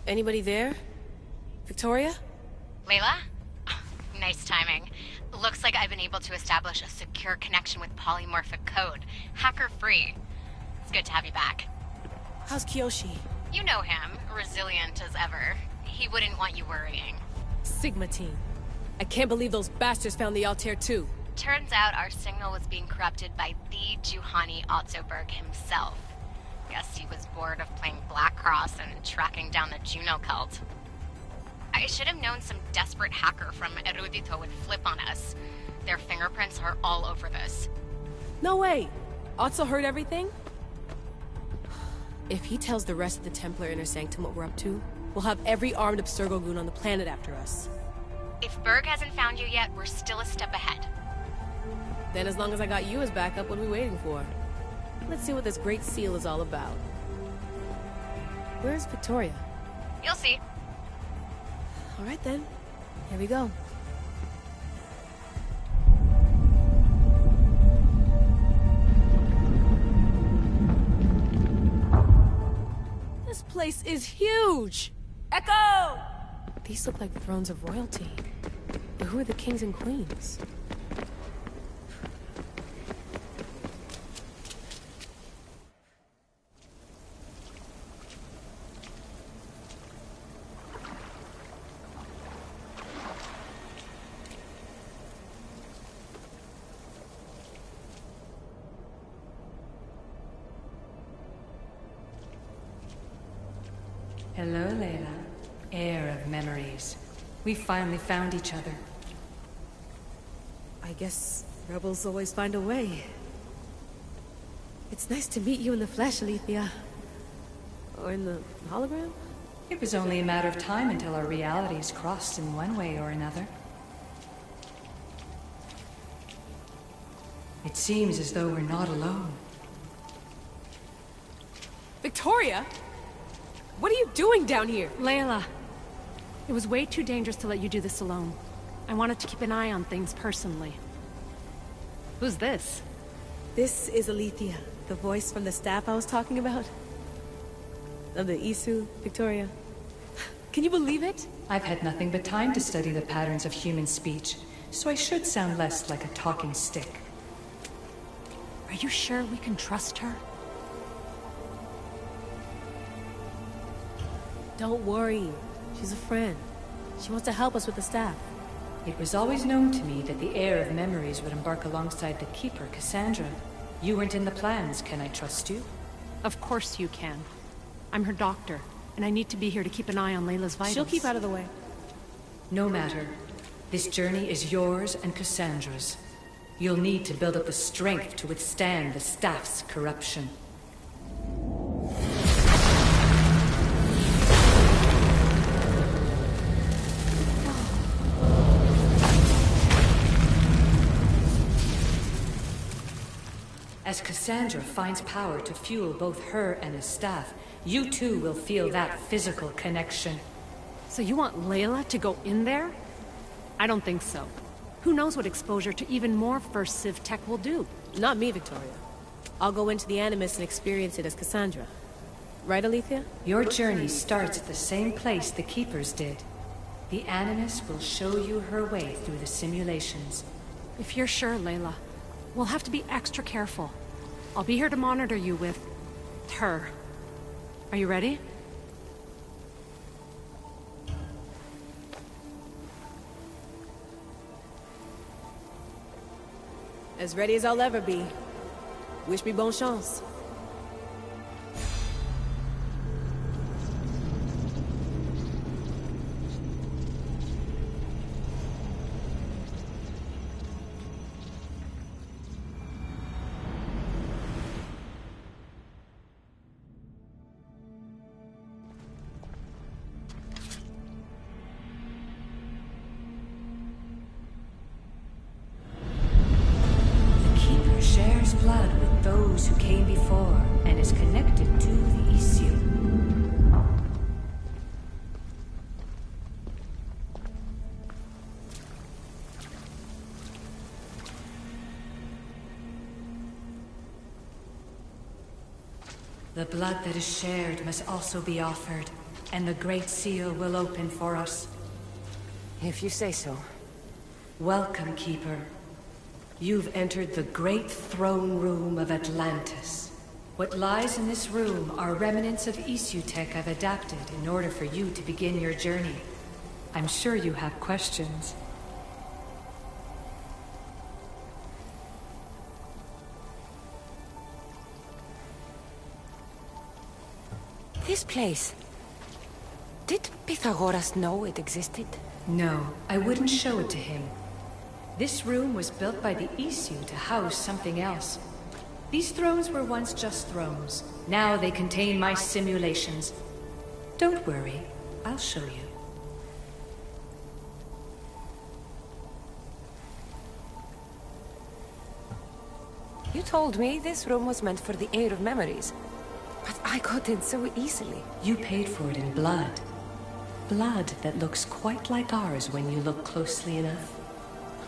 Anybody there? Victoria? Layla? Nice timing. Looks like I've been able to establish a secure connection with polymorphic code. Hacker-free. It's good to have you back. How's Kyoshi? You know him. Resilient as ever. He wouldn't want you worrying. Sigma team. I can't believe those bastards found the Altair 2. Turns out our signal was being corrupted by the Juhani Otzoberg himself. Guess he was bored of playing Black Cross and tracking down the Juno cult. I should have known some desperate hacker from Erudito would flip on us. Their fingerprints are all over this. No way! Otso heard everything? If he tells the rest of the Templar Inner Sanctum what we're up to, we'll have every armed Abstergo goon on the planet after us. If Berg hasn't found you yet, we're still a step ahead. Then as long as I got you as backup, what are we waiting for? Let's see what this Great Seal is all about. Where's Victoria? You'll see. All right then. Here we go. This place is huge! Echo! These look like thrones of royalty. But who are the kings and queens? Hello, Layla. Heir of memories. We finally found each other. I guess rebels always find a way. It's nice to meet you in the flesh, Alethea. Or in the hologram? It was only a matter of time until our realities crossed in one way or another. It seems as though we're not alone. Victoria? What are you doing down here? Layla, it was way too dangerous to let you do this alone. I wanted to keep an eye on things personally. Who's this? This is Alethea, the voice from the staff I was talking about. Of the Isu, Victoria. Can you believe it? I've had nothing but time to study the patterns of human speech, so I should sound less like a talking stick. Are you sure we can trust her? Don't worry. She's a friend. She wants to help us with the staff. It was always known to me that the heir of memories would embark alongside the Keeper, Cassandra. You weren't in the plans. Can I trust you? Of course you can. I'm her doctor, and I need to be here to keep an eye on Layla's vitals. She'll keep out of the way. No matter. This journey is yours and Cassandra's. You'll need to build up the strength to withstand the staff's corruption. As Cassandra finds power to fuel both her and the staff, you too will feel that physical connection. So you want Layla to go in there? I don't think so. Who knows what exposure to even more First Civ tech will do? Not me, Victoria. I'll go into the Animus and experience it as Cassandra. Right, Alethea? Your journey starts at the same place the Keepers did. The Animus will show you her way through the simulations. If you're sure, Layla, we'll have to be extra careful. I'll be here to monitor you with... her. Are you ready? As ready as I'll ever be. Wish me bonne chance. Blood with those who came before and is connected to the issue. The blood that is shared must also be offered, and the Great Seal will open for us. If you say so. Welcome, Keeper. You've entered the great throne room of Atlantis. What lies in this room are remnants of issue tech I've adapted in order for you to begin your journey. I'm sure you have questions. This place... Did Pythagoras know it existed? No, I wouldn't show it to him. This room was built by the issue to house something else. These thrones were once just thrones. Now they contain my simulations. Don't worry, I'll show you. You told me this room was meant for the Heir of Memories. But I got in so easily. You paid for it in blood. Blood that looks quite like ours when you look closely enough.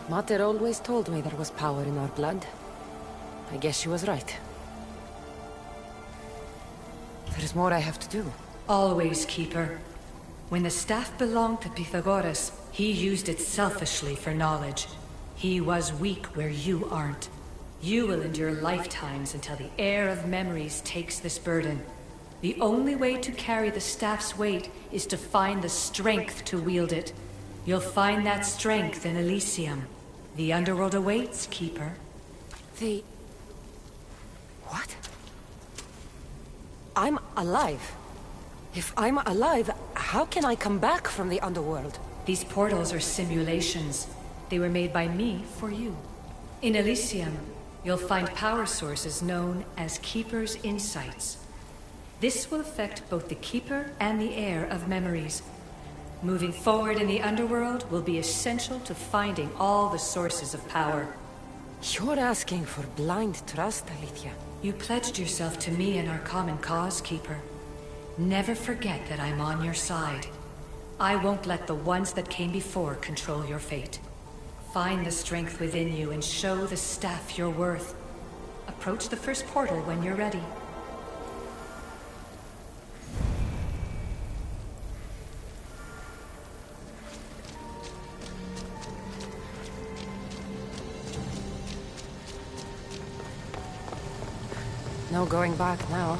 Mater always told me there was power in our blood. I guess she was right. There's more I have to do. Always, Keeper. When the staff belonged to Pythagoras, he used it selfishly for knowledge. He was weak where you aren't. You will endure lifetimes until the Heir of Memories takes this burden. The only way to carry the staff's weight is to find the strength to wield it. You'll find that strength in Elysium. The underworld awaits, Keeper. What? I'm alive. If I'm alive, how can I come back from the underworld? These portals are simulations. They were made by me for you. In Elysium, you'll find power sources known as Keeper's Insights. This will affect both the Keeper and the Heir of Memories. Moving forward in the underworld will be essential to finding all the sources of power. You're asking for blind trust, Alethea. You pledged yourself to me and our common cause, Keeper. Never forget that I'm on your side. I won't let the ones that came before control your fate. Find the strength within you and show the staff your worth. Approach the first portal when you're ready. No going back now.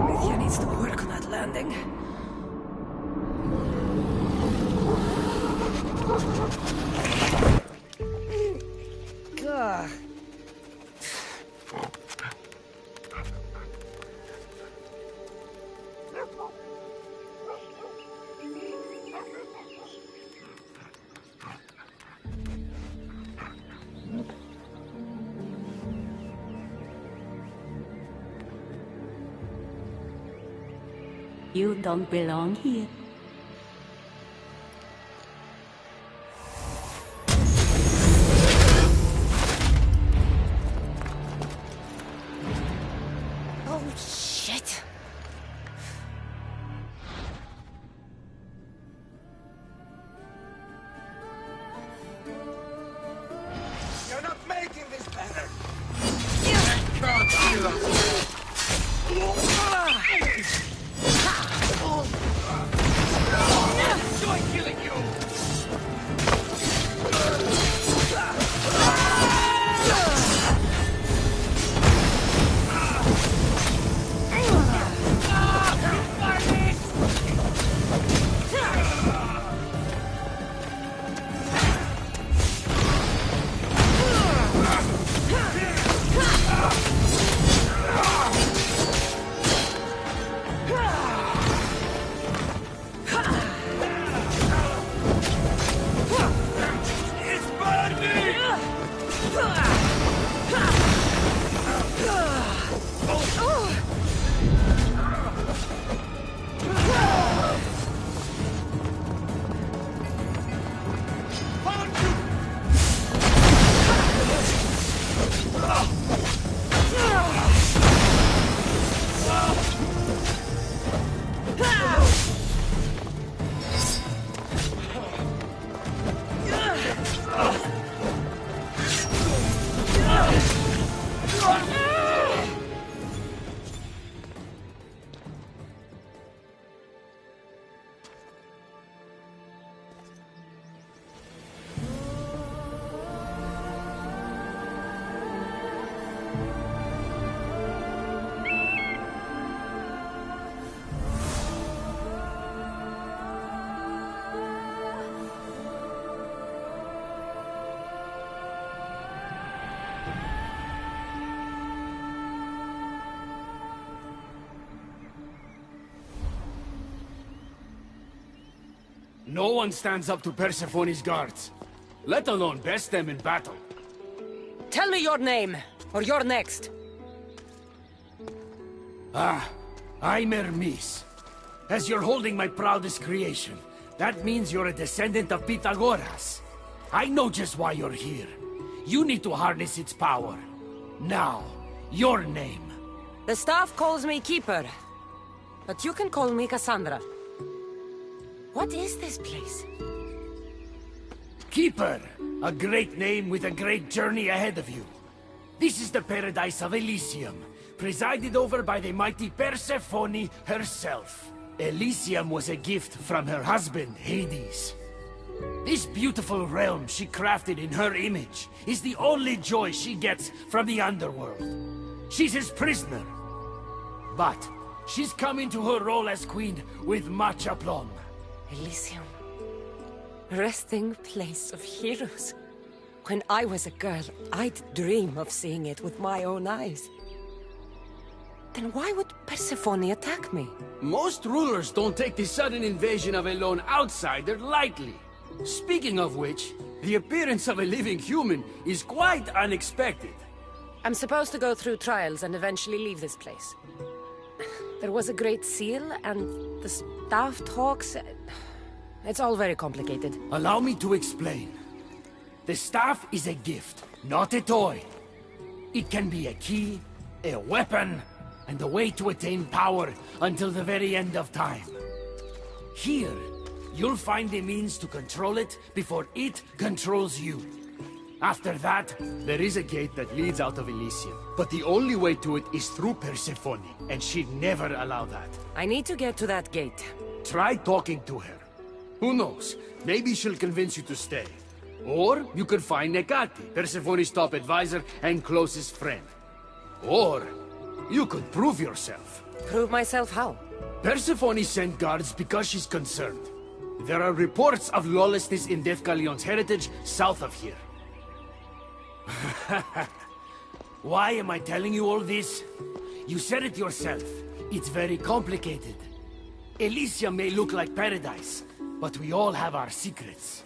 Alethea needs to work on that landing. Gah. You don't belong here. Oh, shit. You're not making this better. Enjoy killing you! No one stands up to Persephone's guards, let alone best them in battle. Tell me your name, or you're next. Ah, I'm Hermes. As you're holding my proudest creation, that means you're a descendant of Pythagoras. I know just why you're here. You need to harness its power. Now, your name. The staff calls me Keeper, but you can call me Cassandra. What is this place? Keeper, a great name with a great journey ahead of you. This is the paradise of Elysium, presided over by the mighty Persephone herself. Elysium was a gift from her husband, Hades. This beautiful realm she crafted in her image is the only joy she gets from the underworld. She's his prisoner. But she's come into her role as queen with much aplomb. Elysium. Resting place of heroes. When I was a girl, I'd dream of seeing it with my own eyes. Then why would Persephone attack me? Most rulers don't take the sudden invasion of a lone outsider lightly. Speaking of which, the appearance of a living human is quite unexpected. I'm supposed to go through trials and eventually leave this place. There was a great seal, and the staff talks... It's all very complicated. Allow me to explain. The staff is a gift, not a toy. It can be a key, a weapon, and a way to attain power until the very end of time. Here, you'll find the means to control it before it controls you. After that, there is a gate that leads out of Elysium. But the only way to it is through Persephone, and she'd never allow that. I need to get to that gate. Try talking to her. Who knows? Maybe she'll convince you to stay. Or you could find Nekati, Persephone's top advisor and closest friend. Or you could prove yourself. Prove myself how? Persephone sent guards because she's concerned. There are reports of lawlessness in Defcalion's heritage south of here. Why am I telling you all this? You said it yourself. It's very complicated. Elysium may look like paradise, but we all have our secrets.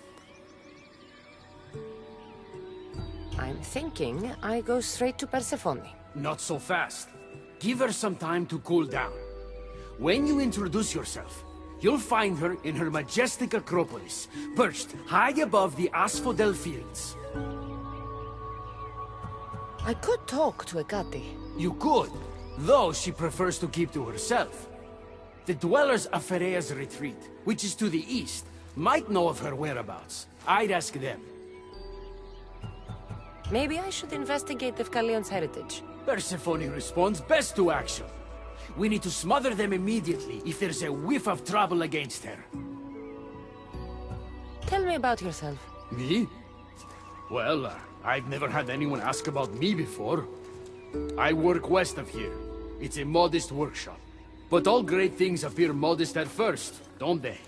I'm thinking I go straight to Persephone. Not so fast. Give her some time to cool down. When you introduce yourself, you'll find her in her majestic acropolis, perched high above the asphodel fields. I could talk to Ekati. You could, though she prefers to keep to herself. The dwellers of Pherea's retreat, which is to the east, might know of her whereabouts. I'd ask them. Maybe I should investigate Defcalion's heritage. Persephone responds best to action. We need to smother them immediately if there's a whiff of trouble against her. Tell me about yourself. Me? Well, I've never had anyone ask about me before. I work west of here. It's a modest workshop. But all great things appear modest at first, don't they?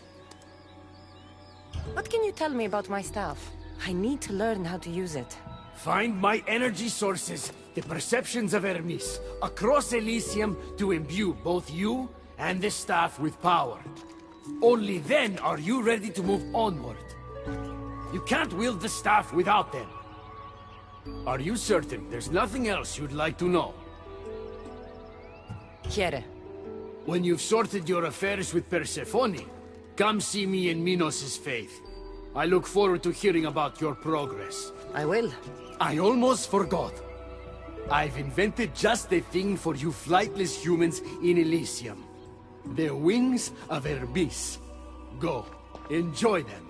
What can you tell me about my staff? I need to learn how to use it. Find my energy sources, the perceptions of Hermes, across Elysium to imbue both you and the staff with power. Only then are you ready to move onward. You can't wield the staff without them. Are you certain there's nothing else you'd like to know? Quiere. When you've sorted your affairs with Persephone, come see me in Minos' faith. I look forward to hearing about your progress. I will. I almost forgot. I've invented just the thing for you flightless humans in Elysium. The wings of Hermes. Go, enjoy them.